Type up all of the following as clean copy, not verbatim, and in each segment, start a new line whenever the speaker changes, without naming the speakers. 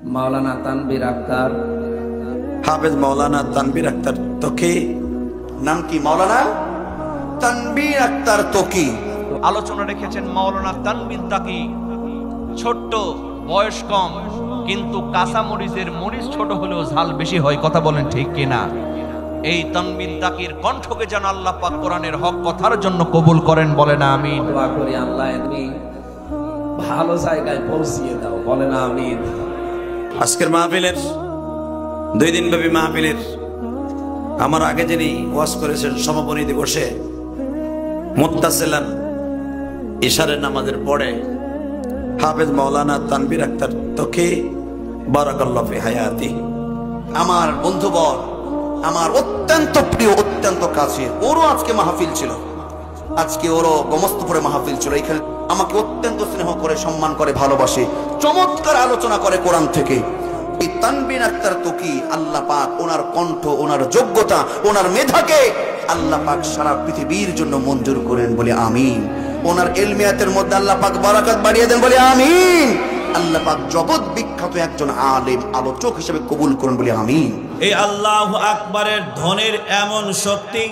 মাওলানা তানবীর আক্তার।
হাফেজ মাওলানা তানবীর আক্তার তোকি। নাম কি? মাওলানা তানবীর আক্তার তোকি।
আলোচনা রেখেছেন মাওলানা তানবীর তাকি। ছোট্ট, বয়স কম, কিন্তু কাঁচা মরিচের মরিচ ছোট হলেও ঝাল বেশি হয়। কথা বলেন ঠিক কিনা? এই তানবীর তাকির কণ্ঠকে যেন আল্লাহ পাক কোরআনের হক কথার জন্য কবুল করেন, বলেন আমিন।
দোয়া করি আল্লাহ তুমি ভালো জায়গায় পৌঁছিয়ে দাও, বলেন আমিন।
আজকের মাহফিলের 2 দিন ব্যাপী মাহফিলের আমার আগে যিনি ওয়াজ করেছেন সমাপনী দিবসে মুত্তাসিলান ইশারের নামাজের পরে হাফেজ মাওলানা তানবীর আক্তার তোকি বারাকাল্লাহু ফি হায়াতি। আমার বন্ধুবর, আমার অত্যন্ত প্রিয়, অত্যন্ত কাছের, ওরও আজকে মাহফিল ছিল। আজকে ওরও গোমস্তপুরে মাহফিল ছিল। এখানে আমাকে অত্যন্ত স্নেহ করে, সম্মান করে, ভালোবাসে, চমৎকার আলোচনা করে কোরআন থেকে। এই তানবীর আক্তার তোকি, আল্লাহ পাক ওনার কণ্ঠ, ওনার যোগ্যতা, ওনার মেধাকে আল্লাহ পাক সারা পৃথিবীর জন্য মঞ্জুর করেন, বলে আমিন। ওনার ইলমিয়াতের মধ্যে আল্লাহ পাক বারাকাত বাড়িয়ে দেন, বলে আমিন। আল্লাহ পাক জগৎ বিখ্যাত একজন আলেম, আলোচক হিসেবে কবুল করুন, বলে আমিন।
এই আল্লাহু আকবারের ধ্বনির এমন শক্তি,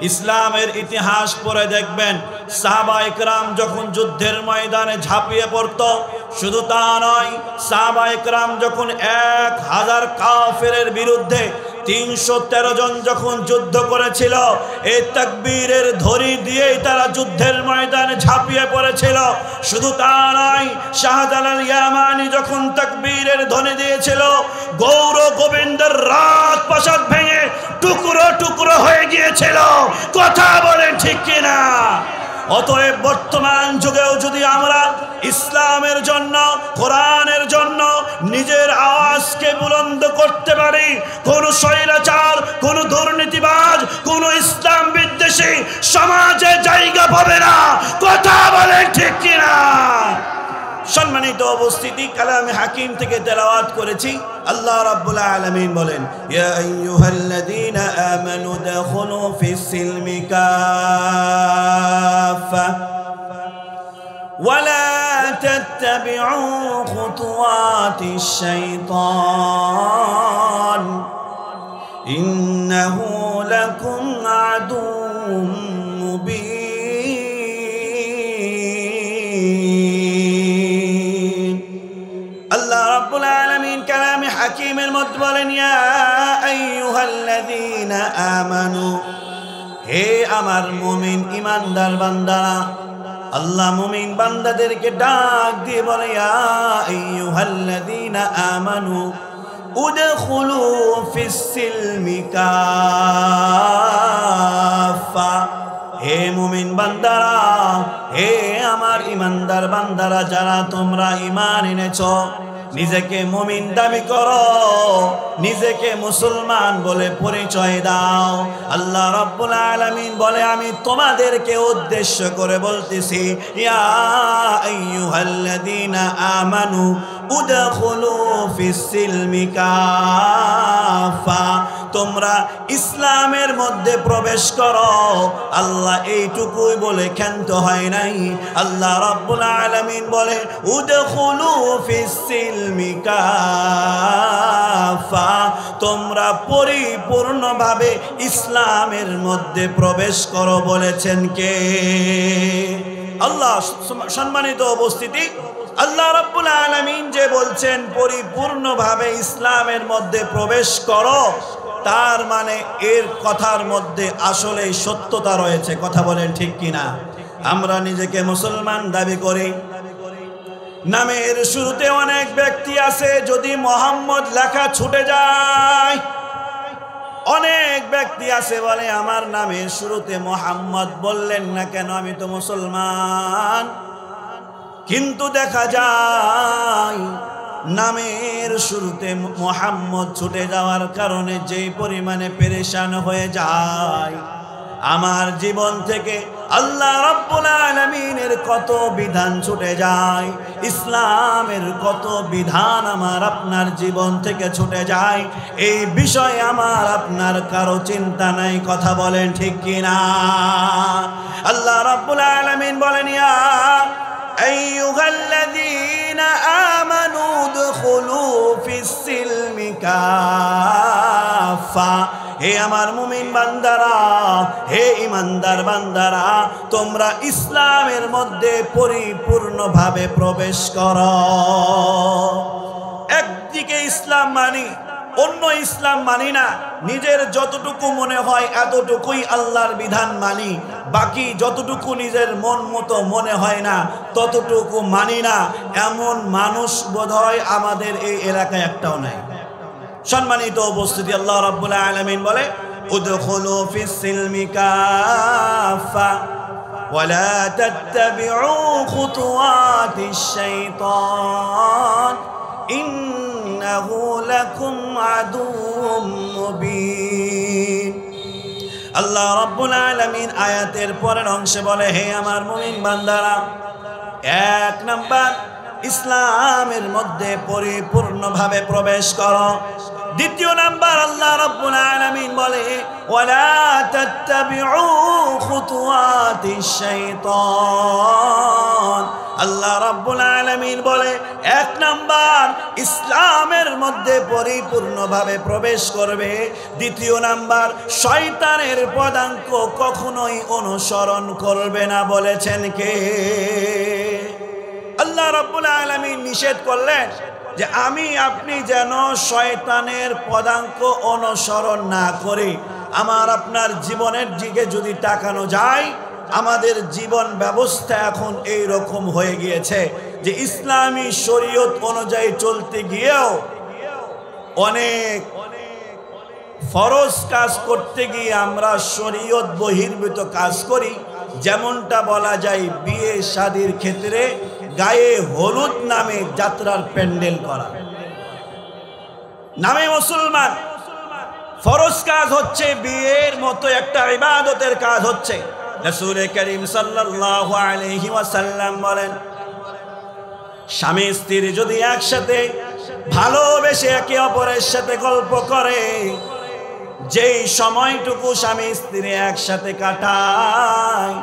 ইসলামের ইতিহাস পড়ে দেখবেন সাহাবায়ে কেরাম যখন যুদ্ধের ময়দানে ঝাঁপিয়ে পড়ত, শুধু তা নয়, সাহাবায়ে কেরাম যখন 1000 কাফেরের বিরুদ্ধে 313 জন যখন যুদ্ধ করেছিল, এই তাকবীরের ধ্বনি দিয়েই তারা যুদ্ধের ময়দানে ঝাঁপিয়ে পড়েছিল। শুধু তা নয়, শাহজালাল ইয়ামানি যখন তাকবীরের ধ্বনি দিয়েছিল, গৌর গোবিন্দের রাত প্রাসাদ ভেঙে টুকরো টুকরো হয়ে গিয়েছিল। কথা বলেন ঠিক কিনা? অতএব বর্তমান যুগেও যদি আমরা ইসলামের জন্য, কোরআনের জন্য নিজের আওয়াজকে বুলন্দ করতে পারি, কোন স্বৈরাচার, কোন দুর্নীতিবাজ, কোন ইসলাম বিদ্বেষী সমাজে জায়গা পাবে না। কথা বলেন ঠিক কিনা? সম্মানিত উপস্থিতি, কালামে হাকিম থেকে তেলাওয়াত করেছি। আল্লাহ রাব্বুল আলামিন বলেন, ইয়া আইয়ুহাল্লাযীনা আমানু দাখুলু ফিস সিলমি কাফা ওয়া লা তাত্তাবিউ খুতুওয়াতিশ শাইতান ইন্নাহু লাকুম আদুউম মুবিন। হাকিমের মধ্যে বলেন, ইয়া আইয়ুহাল্লাযীনা আমানু, হে আমার মুমিন ইমানদার বান্দারা। আল্লাহ মুমিন বান্দাদেরকে ডাক দিয়ে বলে, ইয়া আইয়ুহাল্লাযীনা আমানু উদখুলু ফিস সিলমি কাফা। হে মুমিন বান্দারা, হে আমার ইমানদার বান্দারা, যারা তোমরা ঈমান এনেছো, নিজেকে মুমিন দাবি করো, নিজেকে মুসলমান বলে পরিচয় দাও। আল্লাহ রাব্বুল আলামিন বলে, আমি তোমাদেরকে উদ্দেশ্য করে বলতেছি, ইয়া আইয়ুহাল্লাযীনা আমানু উদখুলু ফিস সিলমি কাফা। তোমরা ইসলামের মধ্যে প্রবেশ করো। আল্লাহ এইটুকুই বলে ক্ষান্ত হয় নাই। আল্লাহ রাব্বুল আলামিন বলে, উদখুলু ফিস সিলমি কাফা। তোমরা পরিপূর্ণভাবে ইসলামের মধ্যে প্রবেশ করো বলেছেন কে? আল্লাহ। সম্মানিত উপস্থিতি, আল্লাহ রাব্বুল আলামিন যে বলছেন পরিপূর্ণভাবে ইসলামের মধ্যে প্রবেশ করো, তার মানে এর কথার মধ্যে আসলে সত্যতা রয়েছে। কথা বলেন ঠিক কিনা? আমরা নিজেকে মুসলমান দাবি করি, নামের শুরুতে অনেক ব্যক্তি আছে, যদি মোহাম্মদ লেখা ছুটে যায়, অনেক ব্যক্তি আছে বলে, আমার নামের শুরুতে মোহাম্মদ বললেন না কেন, আমি তো মুসলমান। কিন্তু দেখা যায় নামের শুরুতে মোহাম্মদ ছুটে যাওয়ার কারণে যেই পরিমাণে পেরেশান হয়ে যায়, আমার জীবন থেকে আল্লাহ রাব্বুল আলামিনের কত বিধান ছুটে যায়, ইসলামের কত বিধান আমার আপনার জীবন থেকে ছুটে যায়, এই বিষয়ে আমার আপনার কারো চিন্তা নাই। কথা বলেন ঠিক কিনা? আল্লাহ রাব্বুল আলামিন বলেন, ইয়া আইয়ুহাল্লাযীনা আমানু উদখুলু ফিস ফিস-সিলমি কাফা। হে আমার মুমিন বান্দারা, হে ইমানদার বান্দারা, তোমরা ইসলামের মধ্যে পরিপূর্ণভাবে প্রবেশ করো। একদিকে ইসলাম মানি, অন্য ইসলাম মানি না। নিজের যতটুকু মনে হয় এতটুকুই আল্লাহর বিধান মানি, বাকি যতটুকু নিজের মন মতো মনে হয় না ততটুকু মানি না, এমন মানুষ বোধহয় আমাদের এই এলাকায় একটাও নাই। সম্মানিত উপস্থিতি, আল্লাহ রাব্বুল আলামিন বলে উদখুলু ফিস-সিলমি কাফা ওয়ালা তাত্তাবিউ খুতুওয়াতিশ শাইতান ইন্নাহু লাকুম আদুউম মুবিন। আল্লাহ রাব্বুল আলামিন আয়াতের পরের অংশে বলে, হে আমার মুমিন বান্দারা, এক নাম্বার ইসলামের মধ্যে পরিপূর্ণভাবে প্রবেশ করো। দ্বিতীয় নাম্বার আল্লাহ রাব্বুল আলামিন বলে ওয়ালা তাত্তাবিউ খুতুওয়াতিশ শাইতান। আল্লাহ রাব্বুল আলামিন বলে এক নাম্বার ইসলামের মধ্যে পরিপূর্ণভাবে প্রবেশ করবে, দ্বিতীয় নাম্বার শয়তানের পদাঙ্ক কখনোই অনুসরণ করবে না। বলেছেন কে? আল্লাহ রাব্বুল আলামিন নিষেধ করলেন যে আমি আপনি যেন শয়তানের পদাঙ্ক অনুসরণ না করি। আমার আপনার জীবনের দিকে যদি তাকানো যায়, আমাদের জীবন ব্যবস্থা এখন এই রকম হয়ে গিয়েছে যে ইসলামী শরীয়ত অনুযায়ী চলতে গিয়েও অনেক ফরজ কাজ করতে গিয়ে আমরা শরীয়ত বহির্ভূত কাজ করি। যেমনটা বলা যায় বিয়ে শাদীর ক্ষেত্রে গায়ে হলুদ নামে যাত্রার প্যান্ডেল করা, নামে মুসলমান, ফরজ কাজ হচ্ছে বিয়ের মতো একটা ইবাদতের কাজ হচ্ছে। রাসূল করিম সাল্লাল্লাহু আলাইহি ওয়াসাল্লাম বলেন, স্বামী স্ত্রী যদি একসাথে ভালোবেসে একে অপরের সাথে গল্প করে, যেই সময়টুকু স্বামী স্ত্রী একসাথে কাটায়,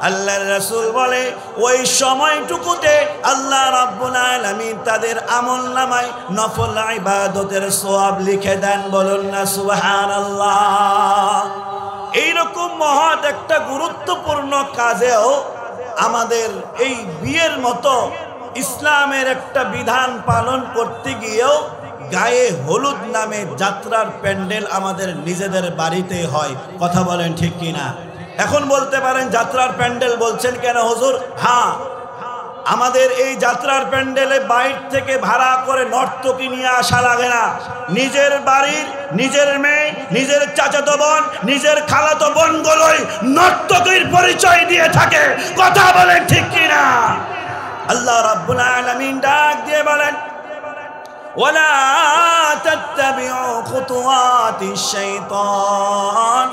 আল্লাহর রাসূল বলে ওই সময়টুকুতে আল্লাহ রাব্বুল আলামিন তাদের আমলনামায় নফল ইবাদতের সওয়াব লিখে দেন। বলুন না সুবহানাল্লাহ। এইরকম মহৎ একটা গুরুত্বপূর্ণ কাজেও আমাদের এই বিয়ের মতো ইসলামের একটা বিধান পালন করতে গিয়েও গায়ে হলুদ নামে যাত্রার প্যান্ডেল আমাদের নিজেদের বাড়িতে হয়। কথা বলেন ঠিক কিনা? এখন বলতে পারেন যাত্রার প্যান্ডেল বলছেন কেন হুজুর? হ্যাঁ, আমাদের এই যাত্রার প্যান্ডেলে বাইরে থেকে ভাড়া করে নর্তকী নিয়ে আসা লাগে না। নিজের বাড়ির নিজের মেয়ে, নিজের চাচাতো বোন, নিজের খালাতো বোনগুলোই নর্তকীর পরিচয় দিয়ে থাকে। কথা বলেন ঠিক কিনা? আল্লাহ রাব্বুল আলামিন ডাক দিয়ে বলেন ওয়ালা তাত্তাবিউ খুতুওয়াতিশ শাইতান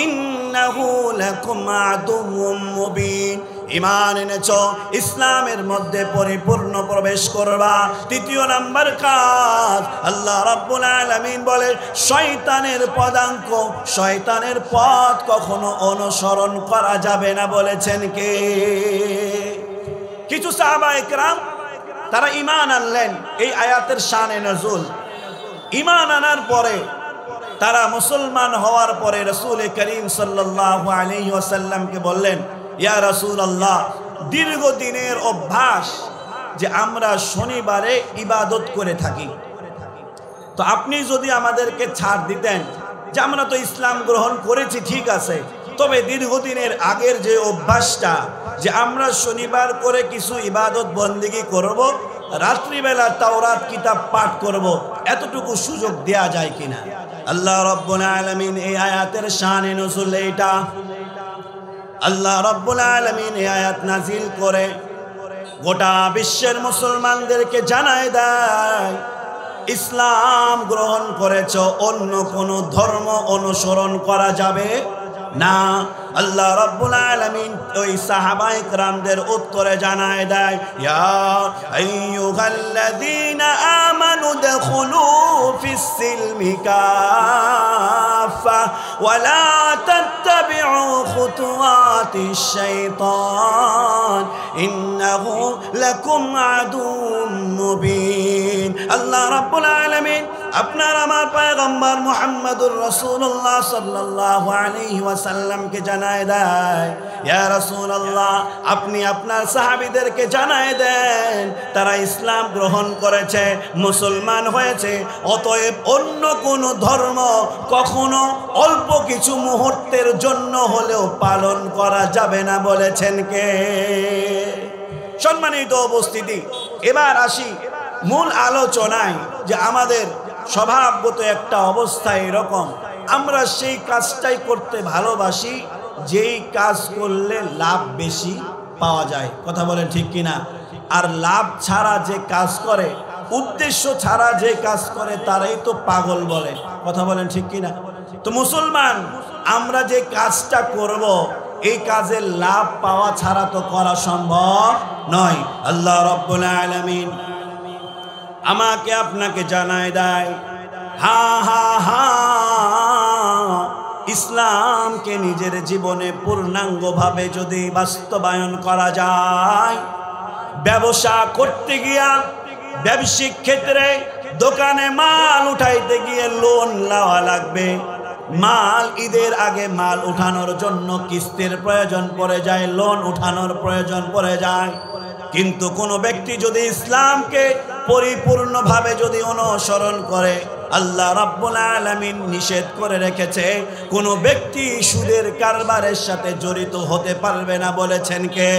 ইন্নাহু লাকুম আদুউম মুবিন। ঈমান এনেছো, ইসলামের মধ্যে পরিপূর্ণ প্রবেশ করবা। তৃতীয় নাম্বার কাজ, আল্লাহ রাব্বুল আলামিন বলে শয়তানের পদাঙ্ক, শয়তানের পথ কখনো অনুসরণ করা যাবে না। বলেছেন কে? কিছু সাহাবায়ে কেরাম তারা ঈমান আনলেন এই আয়াতের শানে নজুল। ঈমান আনার পরে তারা মুসলমান হওয়ার পরে রাসূল করিম সাল্লাল্লাহু আলাইহি ওয়াসাল্লামকে বললেন, ইয়া রাসূলুল্লাহ, দীর্ঘদিনের অভ্যাস যে আমরা শনিবারে ইবাদত করে থাকি, তো আপনি যদি আমাদেরকে ছাড় দিতেন যে আমরা তো ইসলাম গ্রহণ করেছি ঠিক আছে, তবে দীর্ঘদিনের আগের যে অভ্যাসটা যে আমরা শনিবার করে কিছু ইবাদত বন্দেগী করব, রাত্রিবেলা তাওরাত কিতাব পাঠ করব, এতটুকু সুযোগ দেয়া যায় কিনা? আল্লাহ রাব্বুল আলামিন এই আয়াতের শানে নজুল এইটা। আল্লাহ রাব্বুল আলামিন এই আয়াত নাজিল করে গোটা বিশ্বের মুসলমানদেরকে জানায় দেয়, ইসলাম গ্রহণ করেছ, অন্য কোনো ধর্ম অনুসরণ করা যাবে না। আল্লাহ রাব্বুল আলামিন ওই সাহাবায়ে কেরামদের উত্তরে জানায় দেয়, ইয়া আইয়ুহাল্লাযীনা আমানু দুখুলু ফিস-সিলমি কাফা ওয়া লা তাত্তাবিউ খুতুওয়াতিশ শাইতান ইন্নাহু লাকুম আদুউম মুবিন। আল্লাহ রাব্বুল আলামিন আপনার আমার পয়গম্বর মুহাম্মদুর রাসূলুল্লাহ সাল্লাল্লাহু আলাইহি ওয়াসাল্লামকে জানায় দেয়, ইয়া রাসূলুল্লাহ আপনি আপনার সাহাবীদেরকে জানায় দেন তারা ইসলাম গ্রহণ করেছে, মুসলমান হয়েছে, অতএব অন্য কোন ধর্ম কখনো অল্প কিছু মুহূর্তের জন্য হলেও পালন করা যাবে না বলেছেন কে? সম্মানিত উপস্থিতি, এবার আসি মূল আলোচনায়। যে আমাদের স্বভাবগত একটা অবস্থা এরকম, আমরা সেই কাজটাই করতে ভালোবাসি যেই কাজ করলে লাভ বেশি পাওয়া যায়। কথা বলেন ঠিক কিনা? আর লাভ ছাড়া যে কাজ করে, উদ্দেশ্য ছাড়া যে কাজ করে তারাই তো পাগল বলে। কথা বলেন ঠিক কিনা? তো মুসলমান আমরা যে কাজটা করব এই কাজের লাভ পাওয়া ছাড়া তো করা সম্ভব নয়। আল্লাহ রাব্বুল আলামিন আমাকে আপনাকে জানায় দেয়, হা হা হা ইসলামকে নিজের জীবনে পূর্ণাঙ্গভাবে যদি বাস্তবায়ন করা যায়, ব্যবসা করতে গিয়া ব্যবসায়িক ক্ষেত্রে দোকানে মাল উঠাইতে গিয়ে লোন নেওয়া লাগবে, মাল ঈদের আগে মাল উঠানোর জন্য কিস্তির প্রয়োজন পড়ে যায়, লোন উঠানোর প্রয়োজন পড়ে যায়। কিন্তু কোনো ব্যক্তি যদি ইসলামকে পরিপূর্ণভাবে যদি অনুসরণ করে, আল্লাহ রাব্বুল আলামিন নিষেধ করে রেখেছে কোনো ব্যক্তি সুদের কারবারের সাথে জড়িত হতে পারবে না বলেছেন কে?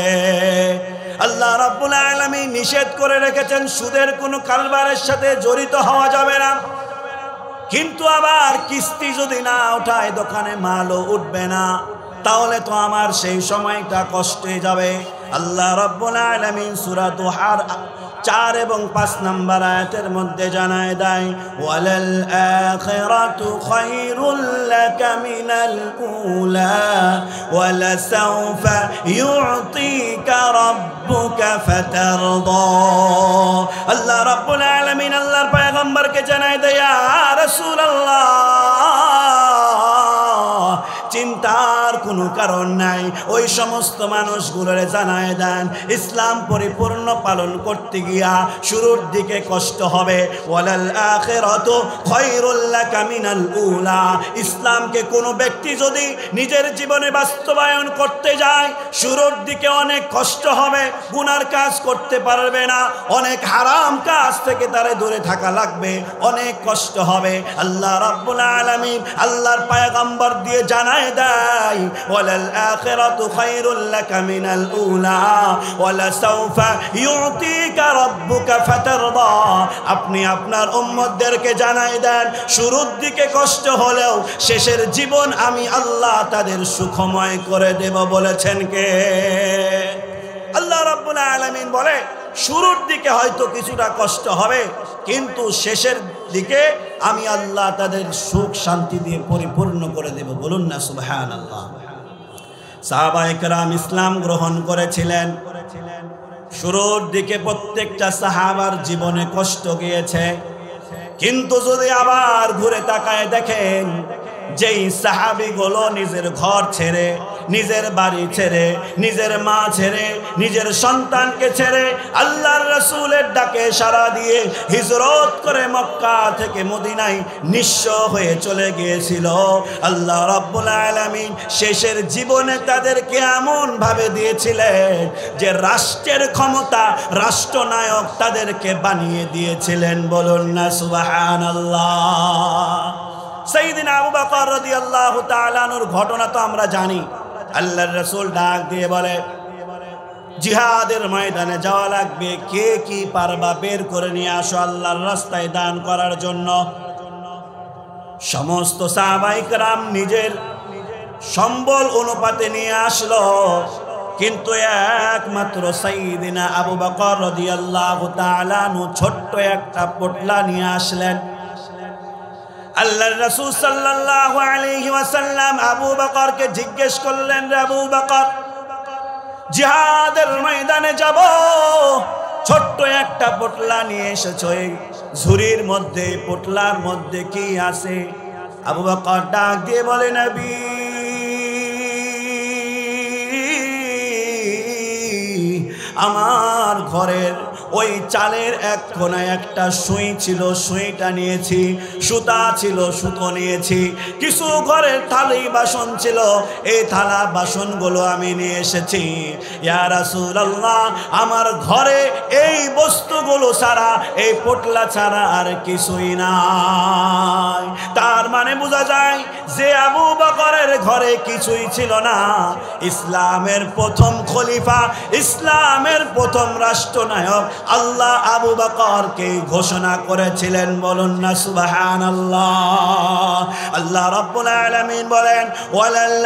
আল্লাহ রাব্বুল আলামিন নিষেধ করে রেখেছেন সুদের কোনো কারবারের সাথে জড়িত হওয়া যাবে না। কিন্তু আবার কিস্তি যদি না ওঠায় দোকানে মালও উঠবে না, তাহলে তো আমার সেই সময়টা কষ্টে যাবে। আল্লাহ রাব্বুল আলামিন সূরা দুহার 4 এবং 5 নম্বর আয়াতের মধ্যে জানায় দেয়, ওয়ালাল আখিরাতু খায়রুল লাকা মিনাল উলা ওয়ালা সাওফা ইউতিকা রাব্বুকা ফাতারদা। আল্লাহ রাব্বুল আলামিন আল্লাহর পয়গম্বরকে জানায় দেয়, ইয়া রাসূলুল্লাহ চিন্তার কোনো কারণ নাই, ওই সমস্ত মানুষগুলোরে জানায় দেন ইসলাম পরিপূর্ণ পালন করতে গিয়া শুরুর দিকে কষ্ট হবে। ওয়ালাল আখিরাতু খায়রুল লাকা মিনাল উলা, ইসলামকে কোনো ব্যক্তি যদি নিজের জীবনে বাস্তবায়ন করতে যায় শুরুর দিকে অনেক কষ্ট হবে, গুনার কাজ করতে পারবে না, অনেক হারাম কাজ থেকে তারে দূরে থাকা লাগবে, অনেক কষ্ট হবে। আল্লাহ রাব্বুল আলামিন আল্লাহর পয়গম্বর দিয়ে জানায় দেয়, ওয়ালাল আখিরাতু খায়রুল লাকা মিনাল উলা ওয়ালা সাওফা ইউতিকা রাব্বুকা ফাতারদা। আপনি আপনার উম্মতদেরকে জানায় দেন শুরুর দিকে কষ্ট হলেও শেষের জীবন আমি আল্লাহ তাদের সুখময় করে দেব বলেছেন কে? আল্লাহ রাব্বুল আলামিন বলে শুরুর দিকে হয়তো কিছুটা কষ্ট হবে, কিন্তু শেষের দিকে আমি আল্লাহ তাদের সুখ শান্তি দিয়ে পরিপূর্ণ করে দেব। বলুন না সুবহানাল্লাহ। সাহাবায়ে কেরাম ইসলাম গ্রহণ করেছিলেন, শুরুর দিকে প্রত্যেকটা সাহাবার জীবনে কষ্ট গিয়েছে, কিন্তু যদি আবার ঘুরে তাকায় দেখেন যেই সাহাবীগুলো নিজের ঘর ছেড়ে, নিজের বাড়ি ছেড়ে, নিজের মা ছেড়ে, নিজের সন্তানকে ছেড়ে আল্লাহর রাসূলের ডাকে সাড়া দিয়ে হিজরত করে মক্কা থেকে মদিনায় নিঃস্ব হয়ে চলে গিয়েছিল, আল্লাহ রাব্বুল আলামিন শেষের জীবনে তাদেরকে এমন ভাবে দিয়েছিলেন যে রাষ্ট্রের ক্ষমতা, রাষ্ট্রনায়ক তাদেরকে বানিয়ে দিয়েছিলেন। বলুন না সুবহানাল্লাহ। সাইয়্যিদিনা আবু বকর রাদিয়াল্লাহু তাআলা আনহুর ঘটনা তো আমরা জানি। আল্লাহর রাসূল ডাক দিয়ে বলে জিহাদের ময়দানে যাওয়া লাগবে, কে কি পারবা বের করে নিয়ে আসো আল্লাহর রাস্তায় দান করার জন্য। সমস্ত সাহাবায়ে কেরাম নিজের সম্বল অনুপাতে নিয়ে আসলো, কিন্তু একমাত্র সাইয়্যিদিনা আবু বকর রাদিয়াল্লাহু তাআলা আনহু ছোট্ট একটা পোটলা নিয়ে আসলেন। আল্লাহর রাসূল সাল্লাল্লাহু আলাইহি ওয়াসাল্লাম আবু বকরকে জিজ্ঞেস করলেন, রে আবু বকর, জিহাদের ময়দানে যাব, ছোট্ট একটা পোটলা নিয়ে এসেছো, এই ঝুড়ির মধ্যে, পোটলার মধ্যে কি আছে? আবু বকর ডাক দিয়ে বলে, নবী আমার ঘরের ওই চালের এক কোনায় একটা সুই ছিল, সুইটা নিয়েছি, সুতা ছিল, সুতো নিয়েছি, কিছু ঘরের থালি বাসন ছিল, এই থালা বাসনগুলো আমি নিয়ে এসেছি। ইয়া রাসূলুল্লাহ, আমার ঘরে এই বস্তুগুলো ছাড়া, এই পোটলা ছাড়া আর কিছুই নাই। তার মানে বোঝা যায় যে আবু বকরের ঘরে কিছুই ছিল না। ইসলামের প্রথম খলিফা, ইসলামের প্রথম রাষ্ট্রনায়ক আল্লাহ আবু বকরকে ঘোষণা করেছিলেন। বলুন না সুবহানাল্লাহ। আল্লাহ রাব্বুল আলামিন বলেন, ওয়ালাল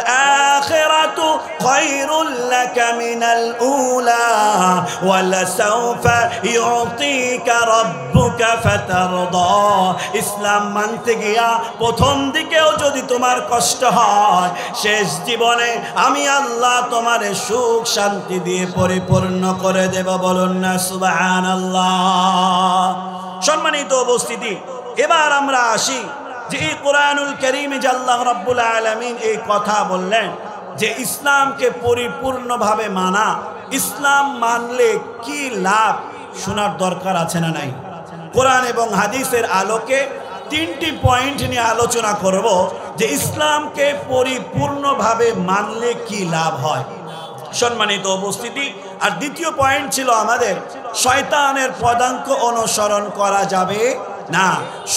আখিরাতু খায়রুল লাকা মিনাল উলা ওয়ালাসাউফা ইউতিকা রাব্বুকা ফাতারদা। ইসলাম মানতে গিয়া প্রথম দিকেও যদি তোমার কষ্ট হয়, শেষ জীবনে আমি আল্লাহ তোমারে সুখ শান্তি দিয়ে পরিপূর্ণ করে দেব। বলুন না সুবহানাল্লাহ। সম্মানিত উপস্থিতি, এবার আমরা আসি যে এই কোরআনুল কারীমে যে আল্লাহ রাব্বুল আলামিন এই কথা বললেন যে ইসলামকে পরিপূর্ণভাবে মানা, ইসলাম মানলে কি লাভ, শোনার দরকার আছে না নাই? কোরআন এবং হাদিসের আলোকে তিনটি পয়েন্ট নিয়ে আলোচনা করব যে ইসলামকে পরিপূর্ণভাবে মানলে কি লাভ হয়। সম্মানিত উপস্থিতি, আর দ্বিতীয় পয়েন্ট ছিল আমাদের শয়তানের পদাঙ্ক অনুসরণ করা যাবে না।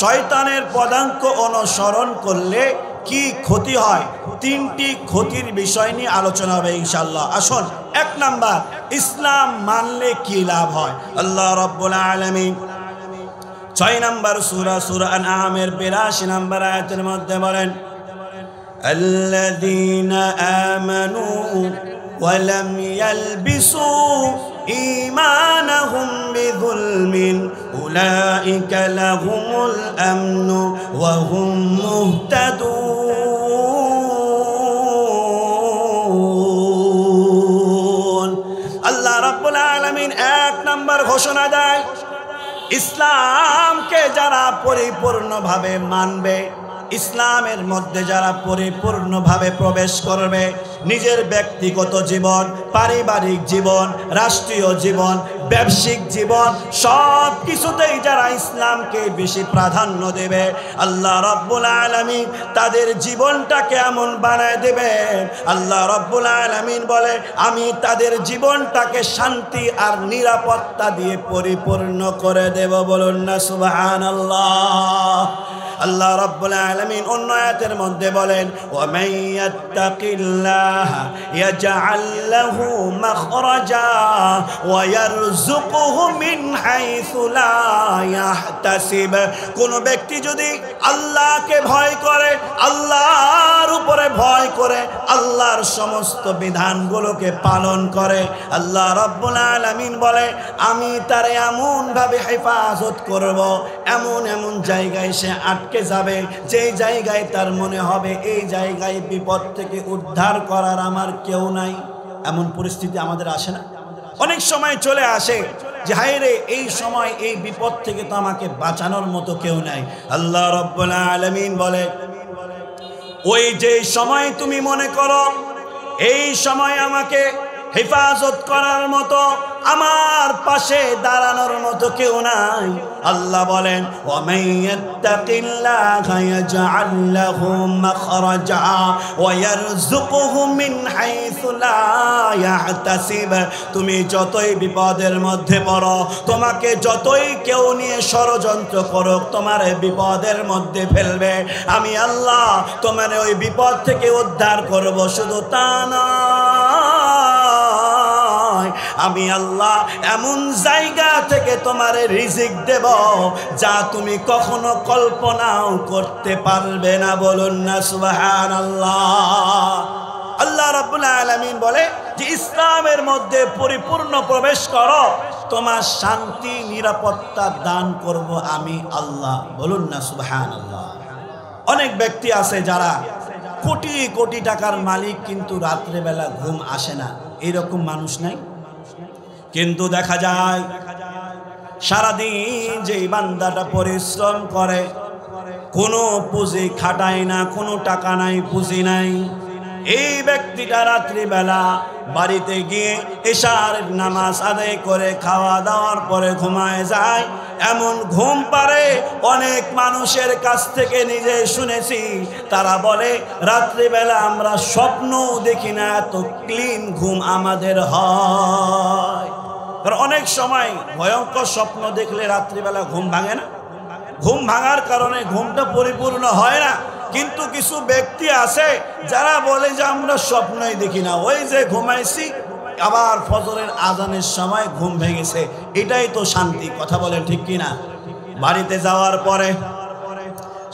শয়তানের পদাঙ্ক অনুসরণ করলে কি ক্ষতি হয়, তিনটি ক্ষতির বিষয় নিয়ে আলোচনা হবে ইনশাআল্লাহ। আসুন, এক নাম্বার, ইসলাম মানলে কি লাভ হয়। আল্লাহ রাব্বুল আলামিন 6 নম্বর সূরা আনআমের 82 নম্বর আয়াতের মধ্যে বলেন, আল্লাযীনা আমানু ওয়া লাম ইয়ালবিসু ঈমানাহুম বিযুলমিন উলাইকা লাহুমুল আমনু ওয়া হুম মুহতাদুন। আল্লাহ রাব্বুল আলামিন এক নম্বর ঘোষণা দেয়, ইসলামকে যারা পরিপূর্ণভাবে মানবে, ইসলামের মধ্যে যারা পরিপূর্ণভাবে প্রবেশ করবে, নিজের ব্যক্তিগত জীবন, পারিবারিক জীবন, রাষ্ট্রীয় জীবন, ব্যবসায়িক জীবন, সব কিছুতেই যারা ইসলামকে বেশি প্রাধান্য দেবে, আল্লাহ রাব্বুল আলামিন তাদের জীবনটাকে এমন বানায় দেবে। আল্লাহ রাব্বুল আলামিন বলে, আমি তাদের জীবনটাকে শান্তি আর নিরাপত্তা দিয়ে পরিপূর্ণ করে দেব। বলুন না সুবহানাল্লাহ। আল্লাহ রাব্বুল আলামিন অন্য আয়াতের মধ্যে বলেন, ওয়া মান ইয়াত্তাকিল্লাহা ইয়াজআল লাহু মাখরাজা ওয়া ইয়ারযুকুহু মিন হাইসু লা ইয়াহতাসিব। কোন ব্যক্তি যদি আল্লাহকে ভয় করে, আল্লাহর উপরে ভয় করে, আল্লাহর সমস্ত বিধানগুলোকে পালন করে, আল্লাহ রাব্বুল আলামিন বলে, আমি তারে এমন ভাবে হেফাজত করব, এমন এমন জায়গায় সে আটকে যাবে, যেই জায়গায় তার মনে হবে এই জায়গায় বিপদ থেকে উদ্ধার করার আমার কেউ নাই। এমন পরিস্থিতি আমাদের আসে না? অনেক সময় চলে আসে যে হায় রে, এই সময় এই বিপদ থেকে তো আমাকে বাঁচানোর মতো কেউ নাই। আল্লাহ রাব্বুল আলামিন বলে, ওই যে সময় তুমি মনে করো এই সময় আমাকে হেফাজত করার মতো, আমার পাশে দাঁড়ানোর মতো কেউ নাই, আল্লাহ বলেন, ওয়া মান ইয়াত্তাকিল্লাহা ইয়াজআল লাহু মাখরাজা ওয়া ইয়ারযুকুহু মিন হাইসু লা ইয়াহতাসিব। তুমি যতই বিপদের মধ্যে পড়ো, তোমাকে যতই কেউ নিয়ে ষড়যন্ত্র করুক, তোমার বিপদের মধ্যে ফেলবে, আমি আল্লাহ তোমার ওই বিপদ থেকে উদ্ধার করব। শুধু তা না, আমি আল্লাহ এমন জায়গা থেকে তোমারে রিজিক দেব যা তুমি কখনো কল্পনাও করতে পারবে না। বলুন না সুবহানাল্লাহ। আল্লাহ রাব্বুল আলামিন বলে যে ইসলামের মধ্যে পরিপূর্ণ প্রবেশ করো, তোমার শান্তি নিরাপত্তা দান করব আমি আল্লাহ। বলুন না সুবহানাল্লাহ। অনেক ব্যক্তি আছে যারা কোটি কোটি টাকার মালিক, কিন্তু রাত্রেবেলা ঘুম আসে না, এরকম মানুষ নাই? কিন্তু দেখা যায় সারাদিন যে বান্দাটা পরিশ্রম করে, কোনো পুঁজি খাটায় না, কোনো টাকা নাই, পুঁজি নাই, এই ব্যক্তিটা রাত্রিবেলা বাড়িতে গিয়ে এশার নামাজ আদায় করে খাওয়া দাওয়ার পরে ঘুমায় যায়। এমন ঘুম পারে অনেক মানুষের কাছ থেকে নিজে শুনেছি, তারা বলে রাত্রিবেলা আমরা স্বপ্ন দেখি না, এত ক্লিন ঘুম আমাদের হয়। কারণ অনেক সময় ভয়ঙ্কর স্বপ্ন দেখলে রাত্রিবেলা ঘুম ভাঙে না, ঘুম ভাঙার কারণে ঘুমটা পরিপূর্ণ হয় না। কিন্তু কিছু ব্যক্তি আছে যারা বলে যে আমরা স্বপ্নই দেখি না, ওই যে ঘুমাইছি আবার ফজরের আজানের সময় ঘুম ভেঙেছে, এটাই তো শান্তি। কথা বলেন ঠিক কিনা? বাড়িতে যাওয়ার পরে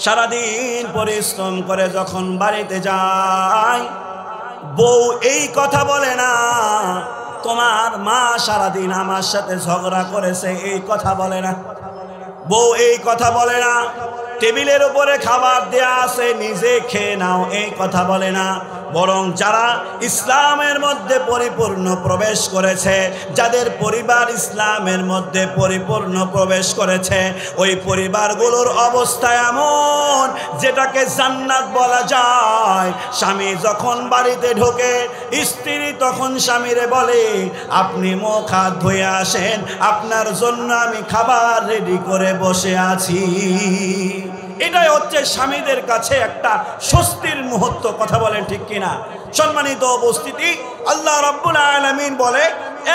সারাদিন পরিশ্রম করে যখন বাড়িতে যায়, বউ এই কথা বলে না তোমার মা সারাদিন আমার সাথে ঝগড়া করেছে, এই কথা বলে না। বউ এই কথা বলে না টেবিলের উপরে খাবার দেয়া আছে নিজে খেয়ে নাও, এই কথা বলে না। বরং যারা ইসলামের মধ্যে পরিপূর্ণ প্রবেশ করেছে, যাদের পরিবার ইসলামের মধ্যে পরিপূর্ণ প্রবেশ করেছে, ওই পরিবারগুলোর অবস্থা এমন যেটাকে জান্নাত বলা যায়। স্বামী যখন বাড়িতে ঢোকে, স্ত্রী তখন স্বামীরে বলে আপনি মুখ হাত ধুয়ে আসেন, আপনার জন্য আমি খাবার রেডি করে বসে আছি। এটাই হচ্ছে স্বামীদের কাছে একটা স্বস্তির মুহূর্ত। কথা বলেন ঠিক কিনা? সম্মানিত উপস্থিতি, আল্লাহ রাব্বুল আলামিন বলে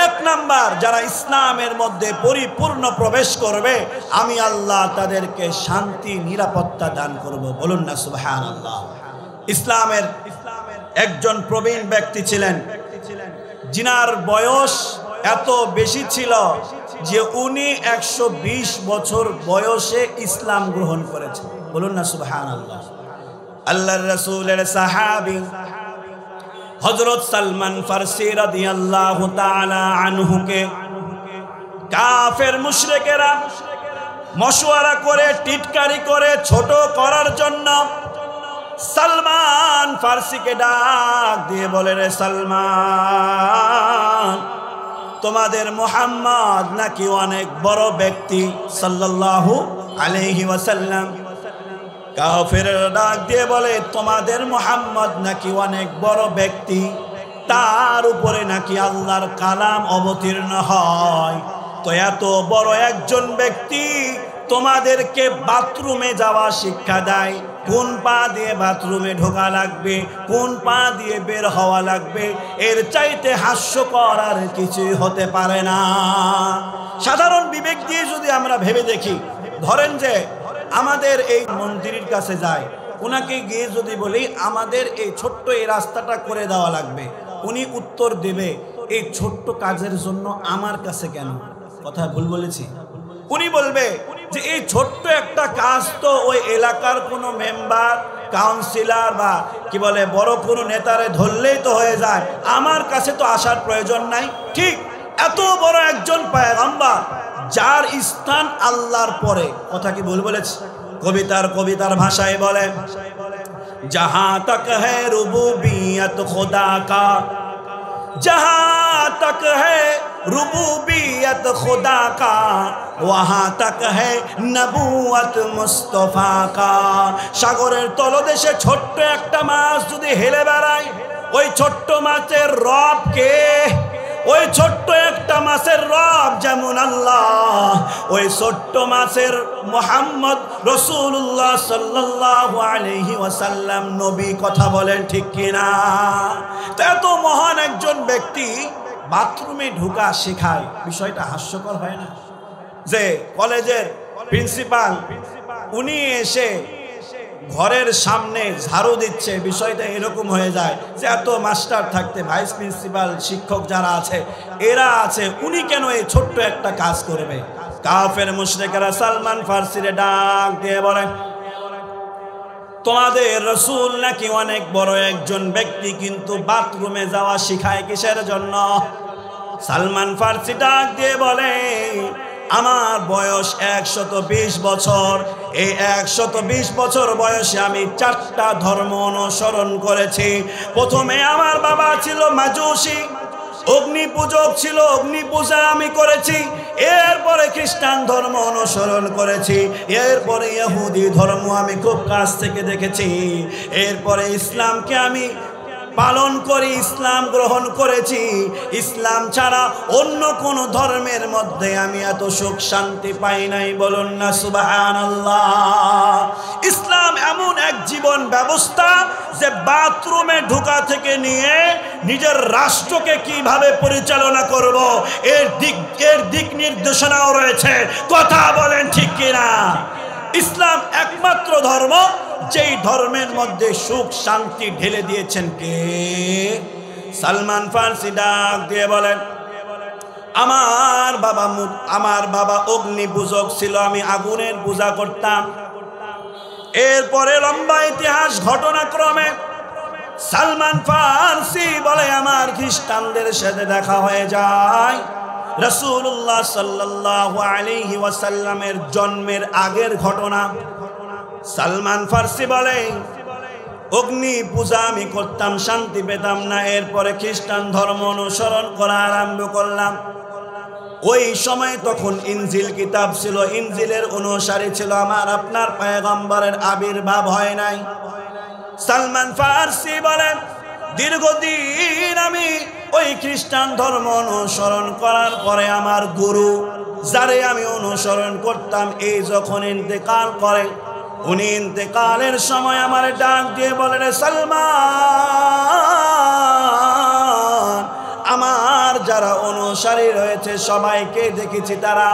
এক নাম্বার যারা ইসলামের মধ্যে পরিপূর্ণ প্রবেশ করবে, আমি আল্লাহ তাদেরকে শান্তি নিরাপত্তা দান করব। বলুন না সুবহানাল্লাহ। ইসলামের একজন প্রবীণ ব্যক্তি ছিলেন, যিনার বয়স এত বেশি ছিল যে উনি 120 বছর বয়সে ইসলাম গ্রহণ করেছেন। বলুন না সুবহানাল্লাহ। আল্লাহর রাসূলের সাহাবী হযরত সালমান ফারসি রাদিয়াল্লাহু তাআলা আনহুকে কাফের মুশরিকেরা মশওয়ারা করে টিটকারি করে ছোট করার জন্য সালমান ফারসিকে ডাক দিয়ে বলে, রে সালমান, তোমাদের মুহাম্মদ নাকি অনেক বড় ব্যক্তি সাল্লাল্লাহু আলাইহি ওয়াসাল্লাম। কাফেররা ডাক দিয়ে বলে, তোমাদের মুহাম্মদ নাকি অনেক বড় ব্যক্তি, তার উপরে নাকি আল্লাহর কালাম অবতীর্ণ হয়। তো এত বড় একজন ব্যক্তি তোমাদেরকে বাথরুমে যাওয়া শিক্ষা দেয়, কোন পা দিয়ে বাথরুমে ঢোকা লাগবে, কোন পা দিয়ে বের হওয়া লাগবে, এর চাইতে হাস্যকর আর কিছুই হতে পারে না। সাধারণ বিবেক দিয়ে যদি আমরা ভেবে দেখি, ধরেন যে আমাদের এই মন্ত্রীর কাছে যায়, ওনাকে গিয়ে যদি বলি আমাদের এই ছোট্ট এই রাস্তাটা করে দেওয়া লাগবে, উনি উত্তর দেবে এই ছোট্ট কাজের জন্য আমার কাছে কেন? কথা ভুল বলেছি? উনি বলবে যে এই ছোট্ট একটা কাজ তো ওই এলাকার কোনো মেম্বার, কাউন্সিলর বা কি বলে বড় কোনো নেতারে ধরলেই তো হয়ে যায়, আমার কাছে তো আসার প্রয়োজন নাই। ঠিক এত বড় একজন পয়গম্বর যার স্থান আল্লাহর পরে, কথা কি ভুল বলেছি? কবিতার ভাষায় বলে, जहां तक है रुबूबियत खुदा का, जहां तक है रुबूबियत खुदा का, वहां तक है नबुवत मुस्तफा का। সাগরের তলদেশে ছোট্ট একটা মাছ যদি হেলে বেড়ায়, ওই ছোট্ট মাছের রব কে? ওই ছোট্ট একটা মাছের রব যেমন আল্লাহ, ওই ছোট্ট মাছের মুহাম্মদ রাসূলুল্লাহ সাল্লাল্লাহু আলাইহি ওয়াসাল্লাম নবী। কথা বলেন ঠিক কিনা? তো এত মহান একজন ব্যক্তি বাথরুমে ঢোকা শেখায়, বিষয়টা হাস্যকর হয় না? যে কলেজের প্রিন্সিপাল উনি এসে ঘরের সামনে ঝাড়ু দিচ্ছে, বিষয়টা এরকম হয়ে যায় যে এত মাস্টার থাকতে, ভাইস প্রিন্সিপাল, শিক্ষক যারা আছে এরা আছে, উনি কেন এই ছোট্ট একটা কাজ করবে? কাফের মুশরিকরা সালমান ফারসিরে ডাক দিয়ে বলে, তোমাদের রাসূল নাকি অনেক বড় একজন ব্যক্তি, কিন্তু বাথরুমে যাওয়া শিখায় কিসের জন্য? সালমান ফারসি ডাক দিয়ে বলে, আমার বয়স 120 বছর। এই 120 বছর বয়সে আমি 4টা ধর্ম অনুসরণ করেছি। প্রথমে আমার বাবা ছিল মাজুসী, অগ্নি পূজক ছিল, অগ্নি পূজা আমি করেছি। এরপরে খ্রিস্টান ধর্ম অনুসরণ করেছি, এরপরে ইহুদি ধর্ম আমি খুব কাছ থেকে দেখেছি, এরপরে ইসলামকে আমি পালন করি, ইসলাম গ্রহণ করেছি। ইসলাম ছাড়া অন্য কোন ধর্মের মধ্যে আমি এত সুখ শান্তি পাই নাই। বলুন না সুবহানাল্লাহ। ইসলাম এমন এক জীবন ব্যবস্থা যে বাথরুমে ঢোকা থেকে নিয়ে নিজের রাষ্ট্রকে কিভাবে পরিচালনা করব এর দিক নির্দেশনাও রয়েছে। কথা বলেন ঠিক কিনা? ইসলাম একমাত্র ধর্ম যেই ধর্মের মধ্যে সুখ শান্তি ঢেলে দিয়েছেন কে? সালমান ফার্সি ডাক দিয়ে বলেন, আমার বাবা অগ্নি পূজক ছিল, আমি আগুনের পূজা করতাম। এরপরে লম্বা ইতিহাস ঘটনাক্রমে সালমান ফার্সি বলে আমার খ্রিস্টানদের সাথে দেখা হয়ে যায়। রাসূলুল্লাহ সাল্লাল্লাহু আলাইহি ওয়াসাল্লামের জন্মের আগের ঘটনা। সালমান ফার্সি বলে অগ্নি পূজা আমি করতাম, শান্তি পেতাম না। এরপরে খ্রিস্টান ধর্ম অনুসরণ করা আরম্ভ করলাম। ওই সময় তখন ইনজিল কিতাব ছিল, ইনজিলের অনুসারী ছিল আমার আপনার পয়গম্বরের আবির্ভাব হয় নাই। সালমান ফার্সি বলেন দীর্ঘদিন আমি ওই খ্রিস্টান ধর্ম অনুসরণ করার পরে আমার গুরু যারে আমি অনুসরণ করতাম এই যখন ইন্তেকাল করে, উনি ইন্তেকালের সময় আমার ডাক দিয়ে বলেন, সালমান, আমার যারা অনুসারী রয়েছে সবাইকে দেখেছি তারা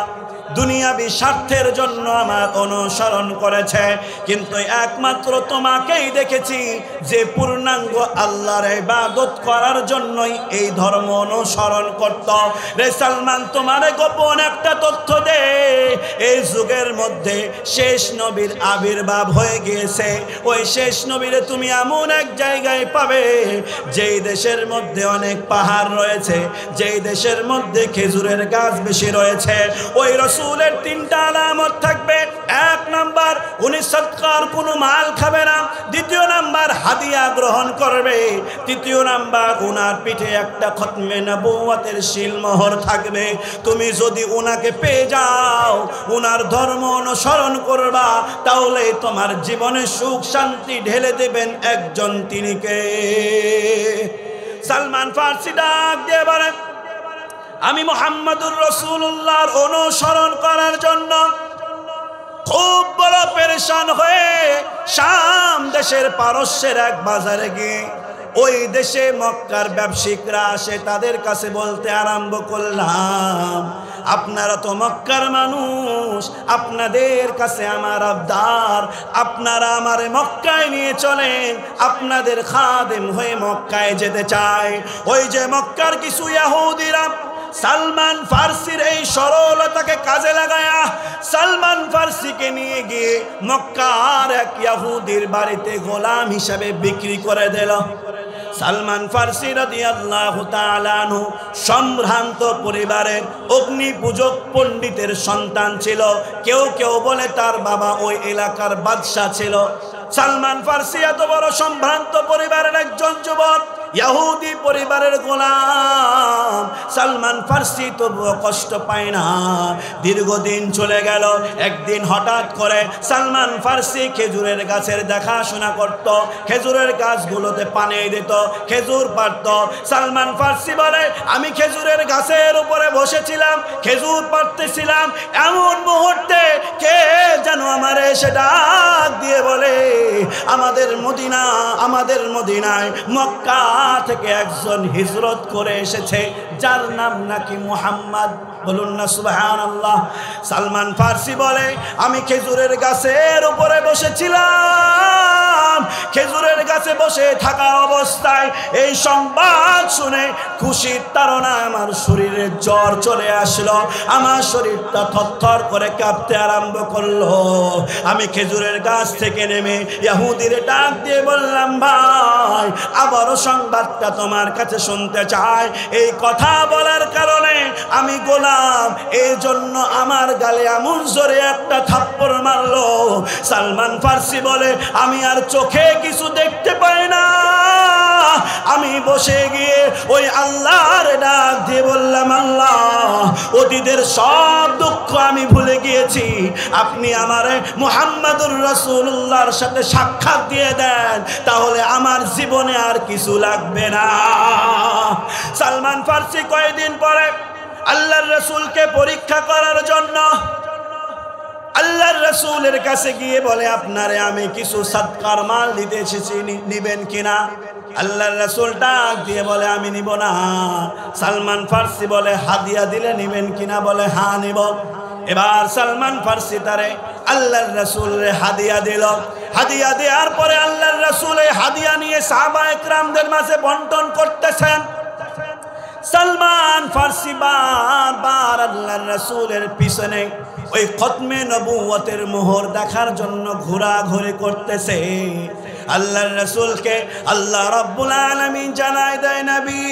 দুনিয়াবি স্বার্থের জন্য আমার অনুসরণ করেছে, কিন্তু একমাত্র তোমাকেই দেখেছি যে পূর্ণাঙ্গ আল্লাহর ইবাদত করার জন্যই এই ধর্ম অনুসরণ করত। রে সালমান, তোমারে গোপন একটা তথ্য দে, এই যুগের মধ্যে শেষ নবীর আবির্ভাব হয়ে গিয়েছে। ওই শেষ নবীরে তুমি এমন এক জায়গায় পাবে যেই দেশের মধ্যে অনেক পাহাড় রয়েছে, যেই দেশের মধ্যে খেজুরের গাছ বেশি রয়েছে। ওই রাসূলের তিনটা আলামত থাকবে। এক নাম্বার, উনি সদকার কোনো মাল খাবে না। দ্বিতীয় নাম্বার, হাদিয়া গ্রহণ করবে। তৃতীয় নাম্বার, ওনার পিঠে একটা খতমে নবুয়তের শিলমোহর থাকবে। তুমি যদি ওনাকে পেয়ে যাও, ওনার ধর্ম অনুসরণ করবা, তাহলে তোমার জীবনে সুখ শান্তি ঢেলে দেবেন একজন, তিনি কে? সালমান ফার্সি ডাক দিয়ে বলেন, আমি মুহাম্মাদুর রাসূলুল্লাহর অনুসরণ করার জন্য খুব বড় পেরেশান হয়ে শাম দেশের পারস্যের এক বাজারে গিয়ে ওই দেশে মক্কার ব্যবসায়িকরা আসে, তাদের কাছে বলতে আরম্ভ করলাম, আপনারা তো মক্কার মানুষ, আপনাদের কাছে আমার আবদার, আপনারা আমারে মক্কায় নিয়ে চলেন, আপনাদের খাদেম হয়ে মক্কায় যেতে চাই। ওই যে মক্কার কিছু ইহুদিরা সালমান ফার্সির এই সরলতাকে কাজে লাগায়া সালমান ফার্সিকে নিয়ে গিয়ে মক্কার এক ইহুদির বাড়িতে গোলাম হিসাবে বিক্রি করে দিল। সালমান ফার্সি রাদিয়াল্লাহু তাআলা আনহু সম্ভ্রান্ত পরিবারের অগ্নি পূজক পণ্ডিতের সন্তান ছিল। কেউ কেউ বলে তার বাবা ওই এলাকার বাদশা ছিল। সালমান ফার্সি এত বড় সম্ভ্রান্ত পরিবারের একজন যুবক, ইহুদি পরিবারের গোলাম। সালমান ফার্সি তবুও কষ্ট পায় না। দীর্ঘদিন চলে গেল। একদিন হঠাৎ করে সালমান ফার্সি খেজুরের গাছের দেখাশোনা করত, খেজুরের গাছগুলোতে পানি দিত, খেজুর পাড়ত। সালমান ফার্সি বলে, আমি খেজুরের গাছের উপরে বসেছিলাম, খেজুর পাড়তেছিলাম, এমন মুহূর্তে কে যেন আমার এসে ডাক দিয়ে বলে, আমাদের মদিনায় মক্কা থেকে একজন হিজরত করে এসেছে, যার নাম নাকি মুহাম্মদ। বলুন না সুবহানাল্লাহ। সালমান ফার্সি বলে, আমি খেজুরের গাছের উপরে বসেছিলাম, খেজুরের গাছে বসে থাকা অবস্থায় এই সংবাদ শুনে খুশির তাড়না আমার শরীরে জ্বর চলে আসলো, আমার শরীরটা থরথর করে কাঁপতে আরম্ভ করলো। আমি খেজুরের গাছ থেকে নেমে ইহুদির ডাক দিয়ে বললাম, ভাই, আবারও সংবাদটা তোমার কাছে শুনতে চাই। এই কথা বলার কারণে আমি গোলাম, এই জন্য আমার গালে এমন জোরে একটা থাপ্পড় মারলো। সালমান ফার্সি বলে, আমি আর চোখে কিছু দেখতে পাই না, আমি বসে গিয়ে ওই আল্লাহর ডাক দিয়ে বললাম, আল্লাহ অতীতের সব দুঃখ আমি ভুলে গিয়েছি, আপনি আমারে মুহাম্মাদুর রাসূলুল্লাহর সাথে সাক্ষাৎ দিয়ে দেন, তাহলে আমার জীবনে আর কিছু লাগবে না। সালমান ফার্সি কয়েকদিন পরে আল্লাহর রাসূলকে পরীক্ষা করার জন্য আল্লাহর রাসূলের কাছে গিয়ে বলে, আপনারে আমি কিছু সাদকার মাল দিতে এসেছি, নিবেন কিনা? আল্লাহর রাসূল ডাক দিয়ে বলে, আমি নিব না। সালমান ফার্সি বলে, হাদিয়া দিলে নিবেন কিনা? বলে, হ্যাঁ নিব। এবার সালমান ফার্সি তারে আল্লাহর রাসূলের হাদিয়া দিল। হাদিয়া দেওয়ার পরে আল্লাহর রাসূল এই হাদিয়া নিয়ে সাহাবায়ে কেরামদের মাঝে বন্টন করতেছেন। সালমান ফার্সি বারবার আল্লাহর রাসূলের পিছনে ওই খতমে নবুয়তের মোহর দেখার জন্য ঘোরাঘুরি করতেছে। আল্লাহর রাসূলকে আল্লাহ রাব্বুল আলামিন জানায় দেয়, নবী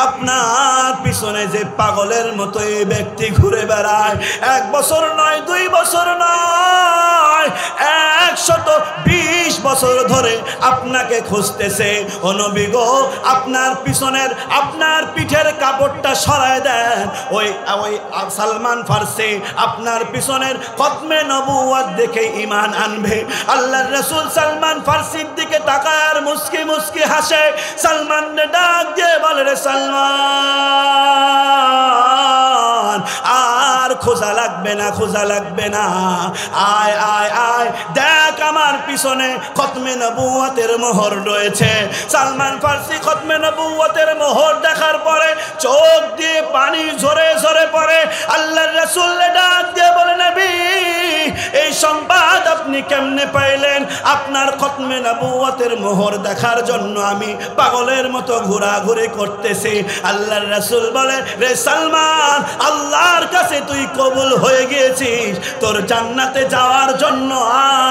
আপনার পিছনে যে পাগলের মতো এই ব্যক্তি ঘুরে বেড়ায়, 1 বছর নয়, 2 বছর নয়, 120 বছর ধরে আপনাকে খুঁজতেছে। ও নবী গো, আপনার পিছনের, আপনার পিঠের কাপড়টা সরায় দেন, ওই সালমান ফার্সি আপনার পিছনের খতমে নবুয়ত দেখে ঈমান আনবে। আল্লাহর রাসূল সালমান ফার্সির দিকে তাকায় আর মুস্কি মুস্কি হাসে। সালমান ডাক দিয়ে বলে, রে সালমান, আর খোঁজা লাগবে না, খোঁজা লাগবে না, আয় আয় আয়, দেখ আমার পিছনে খতমে নবুয়তের মোহর রয়েছে। সালমান ফার্সি খতমে নবুয়তের মোহর দেখার পরে চোখ দিয়ে পানি ঝরে ঝরে পড়ে। আল্লাহর রাসূল ডাক দিয়ে বলে, নবী এই সংবাদ আপনি কেমনে পাইলেন? আপনার খতমে নবুয়তের মোহর দেখার জন্য আমি পাগলের মতো ঘোরাঘুরি করতেছি। আল্লাহর রাসূল বলে, রে সালমান, আল্লাহর কাছে তুই কবুল হয়ে গিয়েছিস, তোর জান্নাতে যাওয়ার জন্য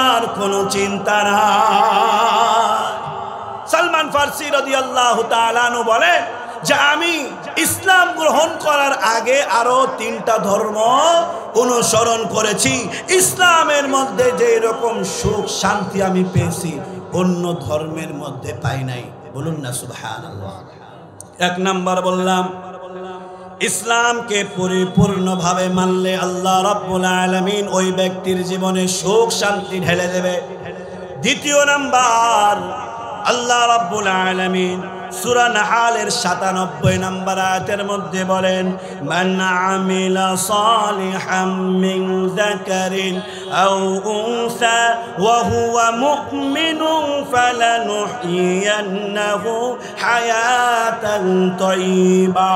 আর কোনো চিন্তা নাই। সালমান ফার্সি রাদিয়াল্লাহু তাআলা আনহু বলে যে আমি ইসলাম গ্রহণ করার আগে আরো 3টা ধর্ম অনুসরণ করেছি। ইসলামের মধ্যে যে রকম সুখ শান্তি আমি পেয়েছি অন্য ধর্মের মধ্যে পাই নাই। বলুন না সুবহানাল্লাহ। 1 নাম্বার বললাম, ইসলামকে পরিপূর্ণভাবে মানলে আল্লাহ রাব্বুল আলামিন ওই ব্যক্তির জীবনে সুখ শান্তি ঢেলে দেবে। 2 নাম্বার, আল্লাহ রাব্বুল আলামিন সূরা নাহালের 97 নম্বর আয়াতের মধ্যে বলেন, মান আমিলা সালিহাম মিন যাকারিন আও উনসা ওয়া হুয়া মুমিনুন ফালানুহইয়ান্নাহু হায়াতান তাইয়্যিবা।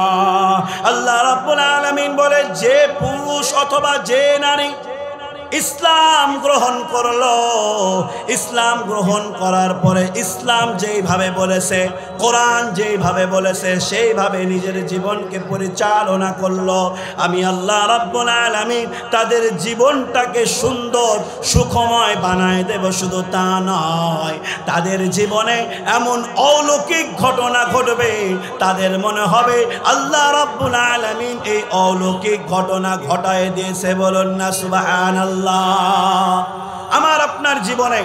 আল্লাহ রাব্বুল আলামিন বলে, যে পুরুষ অথবা যে নারী ইসলাম গ্রহণ করলো, ইসলাম গ্রহণ করার পরে ইসলাম যেইভাবে বলেছে, কোরআন যেইভাবে বলেছে সেইভাবে নিজের জীবনকে পরিচালনা করলো, আমি আল্লাহ রাব্বুল আলামিন তাদের জীবনটাকে সুন্দর সুখময় বানায় দেব। শুধু তা নয়, তাদের জীবনে এমন অলৌকিক ঘটনা ঘটবে, তাদের মনে হবে আল্লাহ রাব্বুল আলামিন এই অলৌকিক ঘটনা ঘটায় দিয়েছে। বলুন না সুবহানাল্লাহ। আমার আপনার জীবনে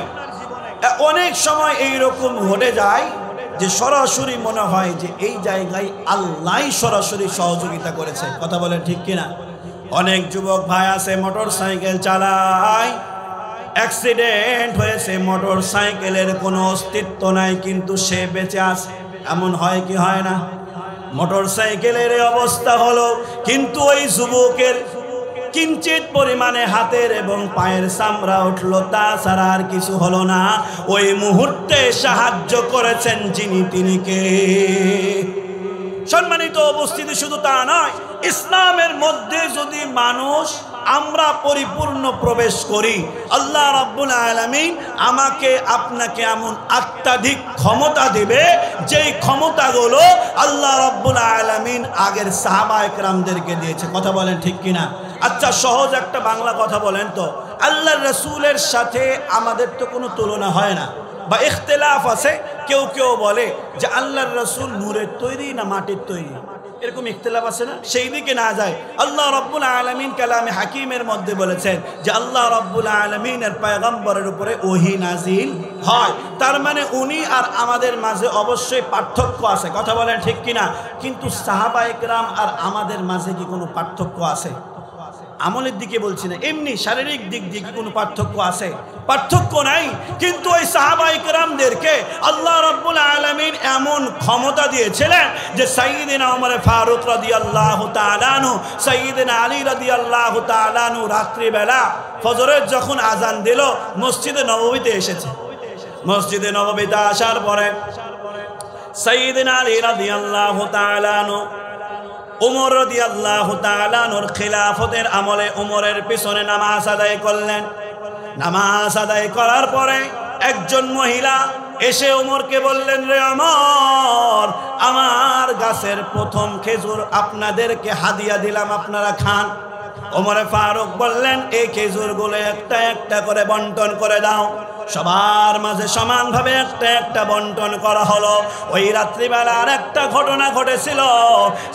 অনেক সময় এইরকম ঘটে যায় যে সরাসরি মনে হয় যে এই জায়গায় আল্লাহ সরাসরি সহযোগিতা করেছে। কথা বলেন ঠিক কিনা? অনেক যুবক ভাই আছে মোটর সাইকেল চালায়, অ্যাক্সিডেন্ট হয়েছে, মোটর সাইকেলের কোনো অস্তিত্ব নাই কিন্তু সে বেঁচে আছে। এমন হয় কি হয় না? মোটর সাইকেলের অবস্থা হলো, কিন্তু ওই যুবকের কিঞ্চিত পরিমাণে হাতের এবং পায়ের চামড়া উঠলো, তাছাড়া আর কিছু হলো না। ওই মুহূর্তে সাহায্য করেছেন যিনি, তিনি কে? সম্মানিত উপস্থিতি, শুধু তা নয়, ইসলামের মধ্যে যদি মানুষ আমরা পরিপূর্ণ প্রবেশ করি, আল্লাহ রাব্বুল আলামিন আমাকে আপনাকে এমন অত্যাধিক ক্ষমতা দিবে, যেই ক্ষমতাগুলো আল্লাহ রাব্বুল আলামিন আগের সাহাবায়ে কেরামদেরকে দিয়েছে। কথা বলেন ঠিক কিনা? আচ্ছা, সহজ একটা বাংলা কথা বলেন তো, আল্লাহর রাসূলের সাথে আমাদের তো কোনো তুলনা হয় না, বা ইখতিলাফ আছে। কেউ কেউ বলে যে আল্লাহর রাসূল নূরের তৈরি না মাটির তৈরি। এরকম ইখতিলাফ আছে না, সেই দিকে না যায়। আল্লাহ রাব্বুল আলামিন কালামে হাকিমের মধ্যে বলেছেন যে আল্লাহ রাব্বুল আলামিনের পয়গম্বরের উপরে ওহী নাজিল হয়, তার মানে উনি আর আমাদের মাঝে অবশ্যই পার্থক্য আছে। কথা বলেন ঠিক কিনা? কিন্তু সাহাবায়ে কেরাম আর আমাদের মাঝে কি কোনো পার্থক্য আছে? আমলের দিকে বলছি না, এমনি শারীরিক দিক দিয়ে কি কোনো পার্থক্য আছে? পার্থক্য নাই। কিন্তু ওই সাহাবায়ে কেরামদেরকে আল্লাহ রাব্বুল আলামিন এমন ক্ষমতা দিয়েছিলেন যে সাইয়্যিদিনা ওমর ফারুক রাদিয়াল্লাহু তাআলা আনহু, সাইয়্যিদিনা আলী রাদিয়াল্লাহু তাআলা আনহু রাত্রিবেলা ফজরের যখন আজান দিল মসজিদে নববীতে এসেছে। মসজিদে নববীতে আসার পরে সাইয়্যিদিনা আলী রাদিয়াল্লাহু তাআলা আনহু উমর রাদিয়াল্লাহু তাআলা আনহুর খিলাফতের আমলে উমরের পিছনে নামাজ আদায় করলেন। নামাজ আদায় করার পরে একজন মহিলা এসে উমরকে বললেন, রে উমর, আমার গাছের প্রথম খেজুর আপনাদেরকে হাদিয়া দিলাম, আপনারা খান। ওমর ফারুক বললেন, এই খেজুরগুলো একটা একটা করে বন্টন করে দাও। সবার মাঝে সমানভাবে একটা একটা বন্টন করা হলো। ওই রাত্রিবেলা আর একটা ঘটনা ঘটেছিল।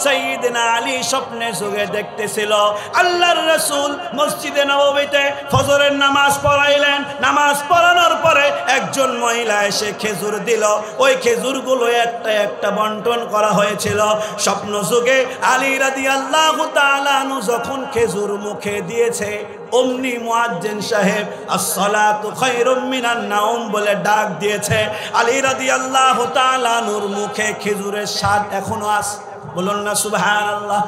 সাইয়্যিদিনা আলী স্বপ্নে যুগে দেখতেছিল আল্লাহর রাসূল মসজিদে নববীতে ফজরের নামাজ পড়াইলেন। নামাজ পড়ানোর পরে একজন মহিলা এসে খেজুর দিল। ওই খেজুরগুলো একটা একটা বন্টন করা হয়েছিল। স্বপ্ন যুগে আলী রাদিয়াল্লাহু তাআলা আনহু যখন খেজুর মুখে দিয়েছে, অমনি মুয়াজ্জিন সাহেব আসসালাতু খায়রুম মিনান নাওম বলে ডাক দিয়েছে। আলী রাদিয়াল্লাহু তাআলা আনহুর মুখে খেজুরের স্বাদ এখনো আছে। বলুন না সুবহানাল্লাহ।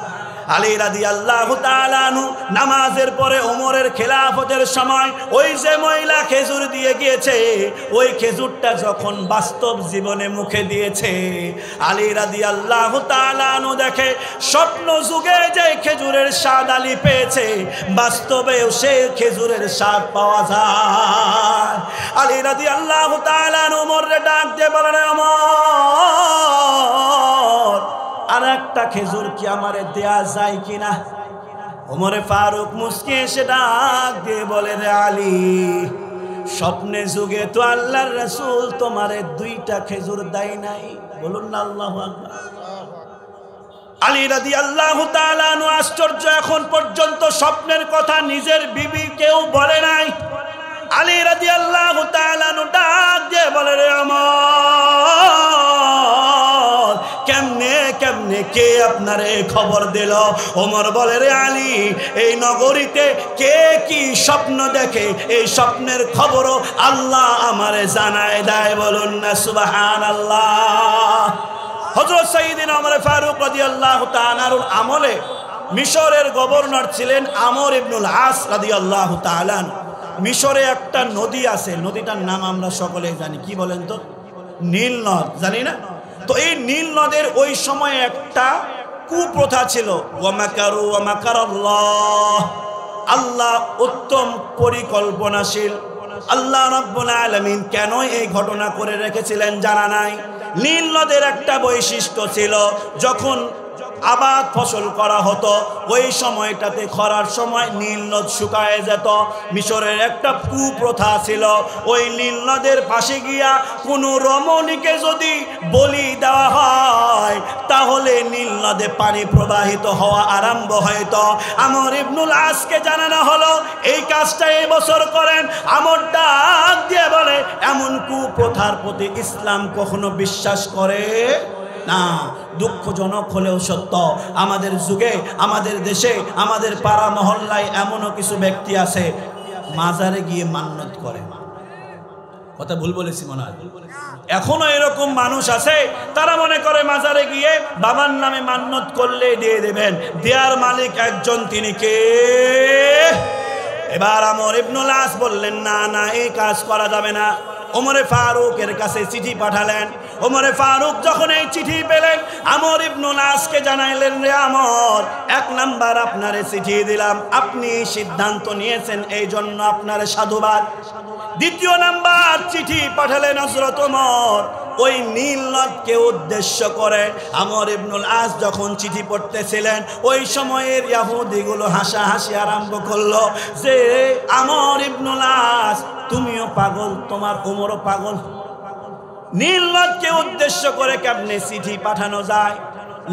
আলী রাদিয়াল্লাহু তাআলা আনহু নামাজের পরে ওমরের খেলাফতের সময় ওই যে মহিলা খেজুর দিয়ে গিয়েছে, ওই খেজুরটা যখন বাস্তব জীবনে মুখে দিয়েছে, আলী রাদিয়াল্লাহু তাআলা আনহু দেখে স্বপ্ন যুগে যে খেজুরের স্বাদ আলী পেয়েছে, বাস্তবেও সেই খেজুরের স্বাদ পাওয়া যায়। আলী রাদিয়াল্লাহু তাআলা আনহু ওমরকে ডাক দিয়ে বলেন, ওমর, আর একটা খেজুর কি আমারে দেয়া যায় কিনা? ওমরে ফারুক মুস্কি এসে ডাক দিয়ে বলে, রে আলী, স্বপ্নে যুগে তো আল্লাহর রাসূল তোমারে দুইটা খেজুর দেয় নাই। বলুন না আল্লাহু আকবার। আলী রাদিয়াল্লাহু তাআলা আনহু আশ্চর্য, এখন পর্যন্ত স্বপ্নের কথা নিজের বিবি কেউ বলে নাই। আলী রাদিয়াল্লাহু তাআলা আনহু ডাক দিয়ে বলে, রে ওমর, কেমনে কেমনে কে আপনারে খবর দিল? ওমর বলে, রে আলী, এই নগরীতে কে কি স্বপ্ন দেখে এই স্বপ্নের খবরও আল্লাহ আমারে জানায় দেয়। বলুন না সুবহানাল্লাহ। হযরত সাইয়্যিদিনা ওমর ফারুক রাদিয়াল্লাহু তাআলা আনহুর আমলে মিশরের গভর্নর ছিলেন আমর ইবনুল আস রাদিয়াল্লাহু তাআলা। মিশরে একটা নদী আছে, নদীটার নাম আমরা সকলেই জানি, কি বলেন তো? নীল নদ, জানি না? তো এই নীল নদের ওই সময় একটা কুপ্রথা ছিল, ওয়ামাকারু ওয়ামাকারাল্লাহ। আল্লাহ উত্তম পরিকল্পনাশীল। আল্লাহ রাব্বুল আলামিন কেন এই ঘটনা করে রেখেছিলেন জানা নাই। নীল নদের একটা বৈশিষ্ট্য ছিল, যখন আবাদ ফসল করা হতো ওই সময়টাতে খরার সময় নীল নদ শুকায় যেত। মিশরের একটা কুপ্রথা ছিল, ওই নীল নদের পাশে গিয়া কোনো রমণীকে যদি বলি দেওয়া হয় তাহলে নীল নদে পানি প্রবাহিত হওয়া আরম্ভ হইত। আমর ইবনুল আসকে জানানো হলো এই কাজটা এই বছর করেন। আমর ডাক দিয়ে বলে, এমন কুপ্রথার প্রতি ইসলাম কখনো বিশ্বাস করে না। দুঃখজনক হলেও সত্য, আমাদের যুগে, আমাদের দেশে, আমাদের পাড়া মহল্লায় এমনও কিছু ব্যক্তি আছে মাজারে গিয়ে মান্নত করে। কথা ভুল বলেছি মনে হয়? এখনো এরকম মানুষ আছে, তারা মনে করে মাজারে গিয়ে বাবার নামে মান্নত করলে দিয়ে দেবেন। দেয়ার মালিক একজন, তিনি কে? এবার আমর ইবনুল আস বললেন, না না, এই কাজ করা যাবে না। ওমরে ফারুকের কাছে চিঠি পাঠালেন। ওমরে ফারুক যখন এই চিঠি পেলেন, আমর ইবনুল আসকে জানাইলেন, রে আমর, এক নাম্বার আপনারে চিঠি দিলাম, আপনি সিদ্ধান্ত নিয়েছেন, এই জন্য আপনারে সাধুবাদ। দ্বিতীয় নাম্বার চিঠি পাঠালেন হযরত ওমর ওই নীল নদকে উদ্দেশ্য করে। আমর ইবনুল আস যখন চিঠি পড়তেছিলেন, ওই সময়ের ইহুদিগুলো হাসাহাসি আরম্ভ করলো যে, আমর ইবনুল আস, তুমিও পাগল, তোমার ওমরও পাগল। নীল নদকে উদ্দেশ্য করে কেমনে চিঠি পাঠানো যায়?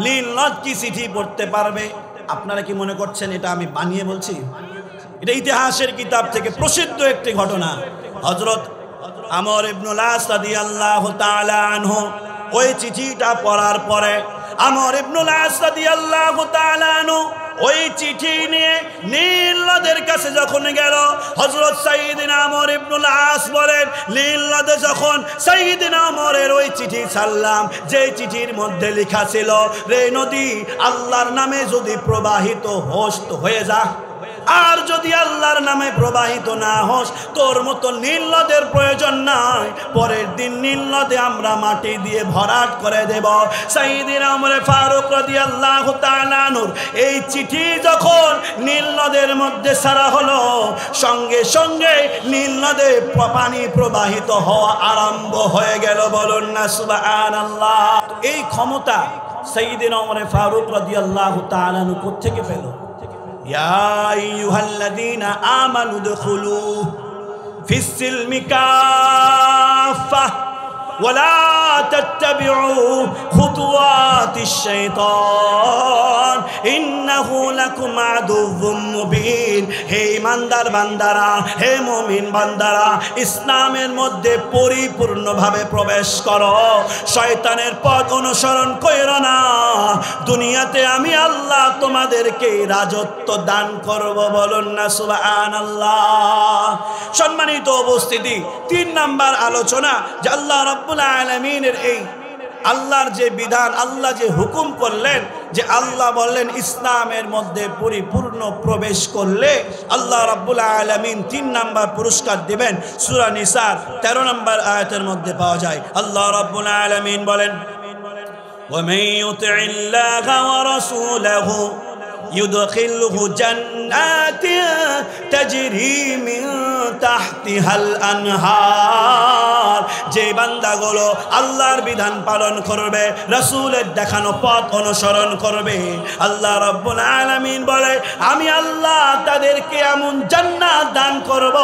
নীল নদ কি চিঠি পড়তে পারবে? আপনারা কি মনে করছেন এটা আমি বানিয়ে বলছি? এটা ইতিহাসের কিতাব থেকে প্রসিদ্ধ একটি ঘটনা। হযরত আমর ইবনুল আস রাদিয়াল্লাহু তাআলা আনহু ওই চিঠিটা পড়ার পরে আমর ইবনুল আস রাদিয়াল্লাহু তাআলা আনহু ওই চিঠি নিয়ে নীল নদের কাছে যখন গেল, হযরত সাইয়্যিদিনা আমর ইবনুল আস বলেন, নীল নদে যখন সাইয়্যিদিনা আমরের ওই চিঠি ছাড়লাম, যে চিঠির মধ্যে লেখা ছিল, রে নদী, আল্লাহর নামে যদি প্রবাহিত হোস তো হয়ে যা, আর যদি আল্লাহর নামে প্রবাহিত না হোস, তোর মতো নীল নদের প্রয়োজন নাই। পরের দিন নীল নদে আমরা মাটি দিয়ে ভরাট করে দেব। সাইয়্যিদিনা ওমর ফারুক রাদিয়াল্লাহু তাআলা আনহুর এই চিঠি যখন নীল নদের মধ্যে ছাড়া হলো, সঙ্গে সঙ্গে নীল নদে পানি প্রবাহিত হওয়া আরম্ভ হয়ে গেল। বলুন না সুবহানাল্লাহ। এই ক্ষমতা সাইয়্যিদিনা ওমর ফারুক রাদিয়াল্লাহু তাআলা আনহু কোত্থেকে পেল? يا أيها الذين آمنوا ادخلوا في السلم كافة ولا تتبعوا خطوات الشيطان إنه لكم عدو مبين। হে ইমানদার বান্দারা, হে মুমিন বান্দারা, ইসলামের মধ্যে পরিপূর্ণভাবে প্রবেশ করো, শয়তানের পথ অনুসরণ করো না। দুনিয়াতে আমি আল্লাহ তোমাদেরকে রাজত্ব দান করব। বলুন না সুবহানাল্লাহ। সম্মানিত উপস্থিতি, 3 নাম্বার আলোচনা যে আল্লাহ রাব্বুল আলামিনের এই আল্লাহর যে বিধান, আল্লাহ যে হুকুম করলেন, যে আল্লাহ বললেন ইসলামের মধ্যে পরিপূর্ণ প্রবেশ করলে আল্লাহ রাব্বুল আলামিন 3 নাম্বার পুরস্কার দিবেন। সূরা নিসার 13 নম্বর আয়াতের মধ্যে পাওয়া যায়। আল্লাহ রাব্বুল আলামিন বলেন, ومن يطع الله ورسوله يدخله جنات تجري من تحتها الأنهار। যে বান্দাগুলো আল্লাহর বিধান পালন করবে, রাসূলের দেখানো পথ অনুসরণ করবে, আল্লাহ রাব্বুল আলামিন বলে, আমি আল্লাহ তাদেরকে এমন জান্নাত দান করব,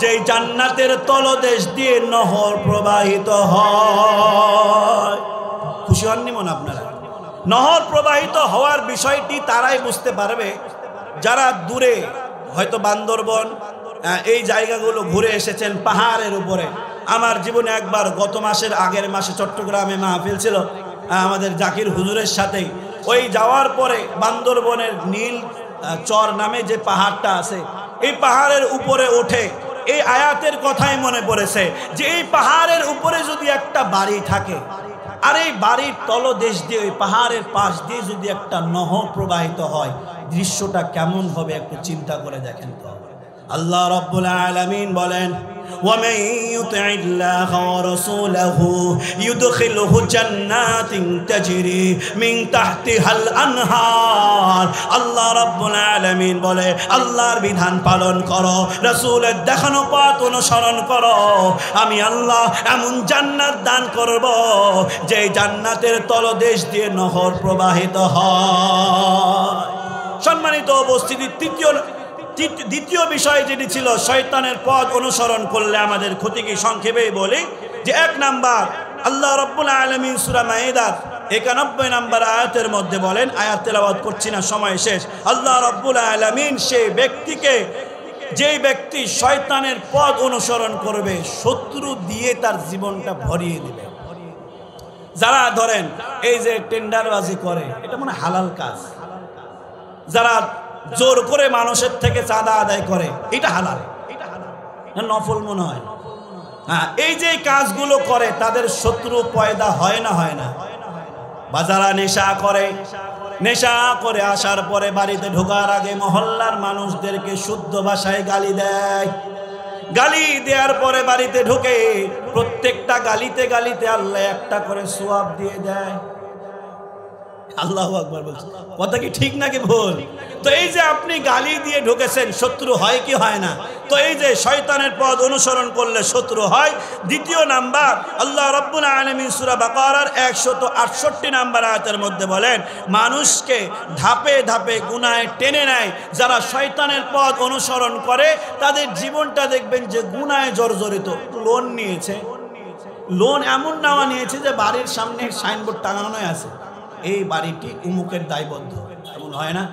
যেই জান্নাতের তলদেশ দিয়ে নহর প্রবাহিত হয়। খুশি হননি মন আপনারা? নহর প্রবাহিত হওয়ার বিষয়টি তারাই বুঝতে পারবে যারা দূরে, হয়তো বান্দরবন এই জায়গাগুলো ঘুরে এসেছেন পাহাড়ের উপরে। আমার জীবনে একবার গত মাসের আগের মাসে চট্টগ্রামে মাহফিল ছিল আমাদের জাকির হুজুরের সাথে। ওই যাওয়ার পরে বান্দরবনের নীল চর নামে যে পাহাড়টা আছে, এই পাহাড়ের উপরে ওঠে এই আয়াতের কথাই মনে পড়েছে যে এই পাহাড়ের উপরে যদি একটা বাড়ি থাকে, আর এই বাড়ির তলদেশ দিয়ে ওই পাহাড়ের পাশ দিয়ে যদি একটা নহর প্রবাহিত হয়, দৃশ্যটা কেমন হবে একটু চিন্তা করে দেখেন তো। আল্লাহ রাব্বুল আলামিন বলেন, ومن يطع الله ورسوله يدخله جنات تجري من تحتها الأنهار। আল্লাহ রাব্বুল আলামিন বলে, আল্লাহর বিধান পালন করো, রাসূলের দেখানো পথ অনুসরণ করো, আমি আল্লাহ এমন জান্নাত দান করব যে জান্নাতের তলদেশ দিয়ে নহর প্রবাহিত হয়। সম্মানিত উপস্থিতি, দ্বিতীয় বিষয় যেটি ছিল শয়তানের পথ অনুসরণ করলে আমাদের ক্ষতি কি, সংক্ষেপে বলি যে 1 নাম্বার, আল্লাহ রাব্বুল আলামিন সূরা মাইদার 91 নম্বর আয়াতের মধ্যে বলেন, আয়াত তেলাওয়াত করছি না, সময় শেষ। আল্লাহ রাব্বুল আলামিন সেই ব্যক্তিকে, যেই ব্যক্তি শয়তানের পথ অনুসরণ করবে, শত্রু দিয়ে তার জীবনটা ভরিয়ে দিবে। যারা ধরেন এই যে টেন্ডারবাজি করে, এটা মানে হালাল কাজ। যারা জোর করে মানুষের থেকে চাঁদা আদায় করে, এটা হালাল, নফল মনে হয়। হ্যাঁ, এই যে কাজগুলো করে তাদের শত্রু পয়দা হয় না? হয় না। বা যারা নেশা করে আসার পরে বাড়িতে ঢোকার আগে মহল্লার মানুষদেরকে শুদ্ধ ভাষায় গালি দেয়, গালি দেওয়ার পরে বাড়িতে ঢুকে প্রত্যেকটা গালিতে আল্লাহ একটা করে সওয়াব দিয়ে দেয়। আল্লাহু আকবার বলছে, কথা কি ঠিক নাকি ভুল? তো এই যে আপনি গালি দিয়ে ঢুকেছেন, শত্রু হয় কি হয় না? তো এই যে শয়তানের পথ অনুসরণ করলে শত্রু হয়। 2 নাম্বার, আল্লাহ রাব্বুল আলামিন সূরা বাকারার 168 নম্বর আয়াতের মধ্যে বলেন, মানুষকে ধাপে ধাপে গুনাহে টেনে নেয়। যারা শয়তানের পথ অনুসরণ করে তাদের জীবনটা দেখবেন যে গুনাহে জর্জরিত। লোন নিয়েছে, লোন এমন নেওয়া নিয়েছে যে বাড়ির সামনে সাইনবোর্ড টাঙানো আছে, এই বাড়িটি উমুকের দায়বদ্ধ, এমন হয় না?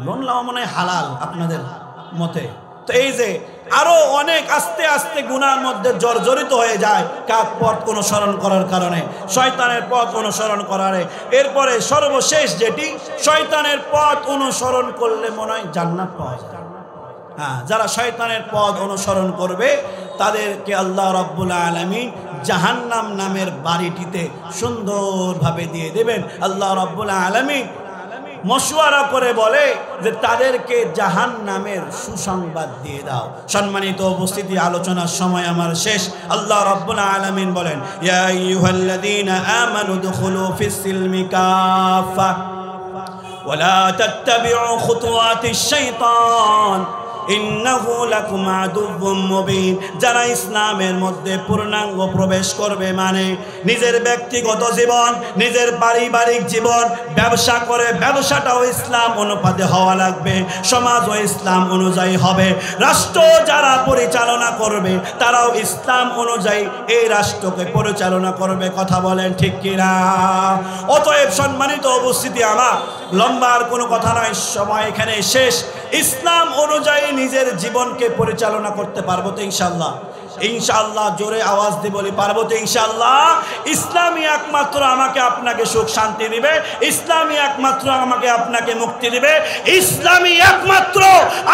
লোন নেওয়া মনে হয় হালাল আপনাদের মতে। তো এই যে আরো অনেক আস্তে আস্তে গুনার মধ্যে জর্জরিত হয়ে যায় কার পথ অনুসরণ করার কারণে, শয়তানের পথ অনুসরণ করারে। এরপরে সর্বশেষ যেটি, শয়তানের পথ অনুসরণ করলে মনে হয় জান্নাত পাওয়া যায়। হ্যাঁ, যারা শয়তানের পথ অনুসরণ করবে তাদেরকে আল্লাহ রাব্বুল আলামিন জাহান্নাম নামের বাড়িটিতে সুন্দরভাবে দিয়ে দেবেন। আল্লাহ রাব্বুল আলামিন মশওয়ারা করে বলে যে তাদেরকে জাহান্নামের সুসংবাদ দিয়ে দাও। সম্মানিত উপস্থিতি, আলোচনার সময় আমার শেষ। আল্লাহ রাব্বুল আলামিন বলেন, ইয়া আইয়ুহাল্লাযীনা আমানু দুখুলু ফিস-সিলমি কাফা ওয়া লা তাত্তাবিউ খুতুওয়াতিশ শাইতান ইন্নাহু লাকুম আদুউম মুবিন। যারা ইসলামের মধ্যে পূর্ণাঙ্গ প্রবেশ করবে, মানে নিজের ব্যক্তিগত জীবন, নিজের পারিবারিক জীবন, ব্যবসা করে ব্যবসাটাও ইসলাম অনুপাতে হওয়া লাগবে, সমাজও ইসলাম অনুযায়ী হবে, রাষ্ট্র যারা পরিচালনা করবে তারাও ইসলাম অনুযায়ী এই রাষ্ট্রকে পরিচালনা করবে। কথা বলেন ঠিক কিনা? অতএব সম্মানিত উপস্থিতি, আমার লম্বা আর কোনো কথা নয়, সময় এখানে শেষ। ইসলাম অনুযায়ী নিজের জীবনকে পরিচালনা করতে পারবো তো ইনশাআল্লাহ? ইনশাআল্লাহ জোরে আওয়াজ দিয়ে বলি, পারবো তো ইনশাআল্লাহ? ইসলামই একমাত্র আমাকে আপনাকে সুখ শান্তি দিবে, ইসলামই একমাত্র আমাকে আপনাকে মুক্তি দিবে, ইসলামই একমাত্র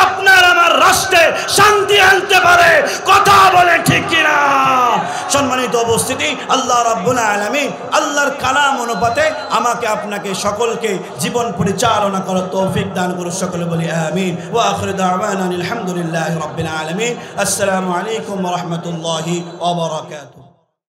আপনার আমার রাষ্ট্রে শান্তি আনতে পারে। কথা বলে ঠিক কিনা? সম্মানিত উপস্থিতি, আল্লাহ রাব্বুল আলামিন আল্লাহর কালাম অনুপাতে আমাকে আপনাকে সকলকে জীবন পরিচালনা করার তৌফিক দান করুন। সকলে বলি আমিন। ওয়া আখিরু দাওয়ানা আলহামদুলিল্লাহি রাব্বিল আলামিন। আসসালামু আলাইকুম ওয়া রাহমাতুল্লাহি ওয়া বারাকাতুহু।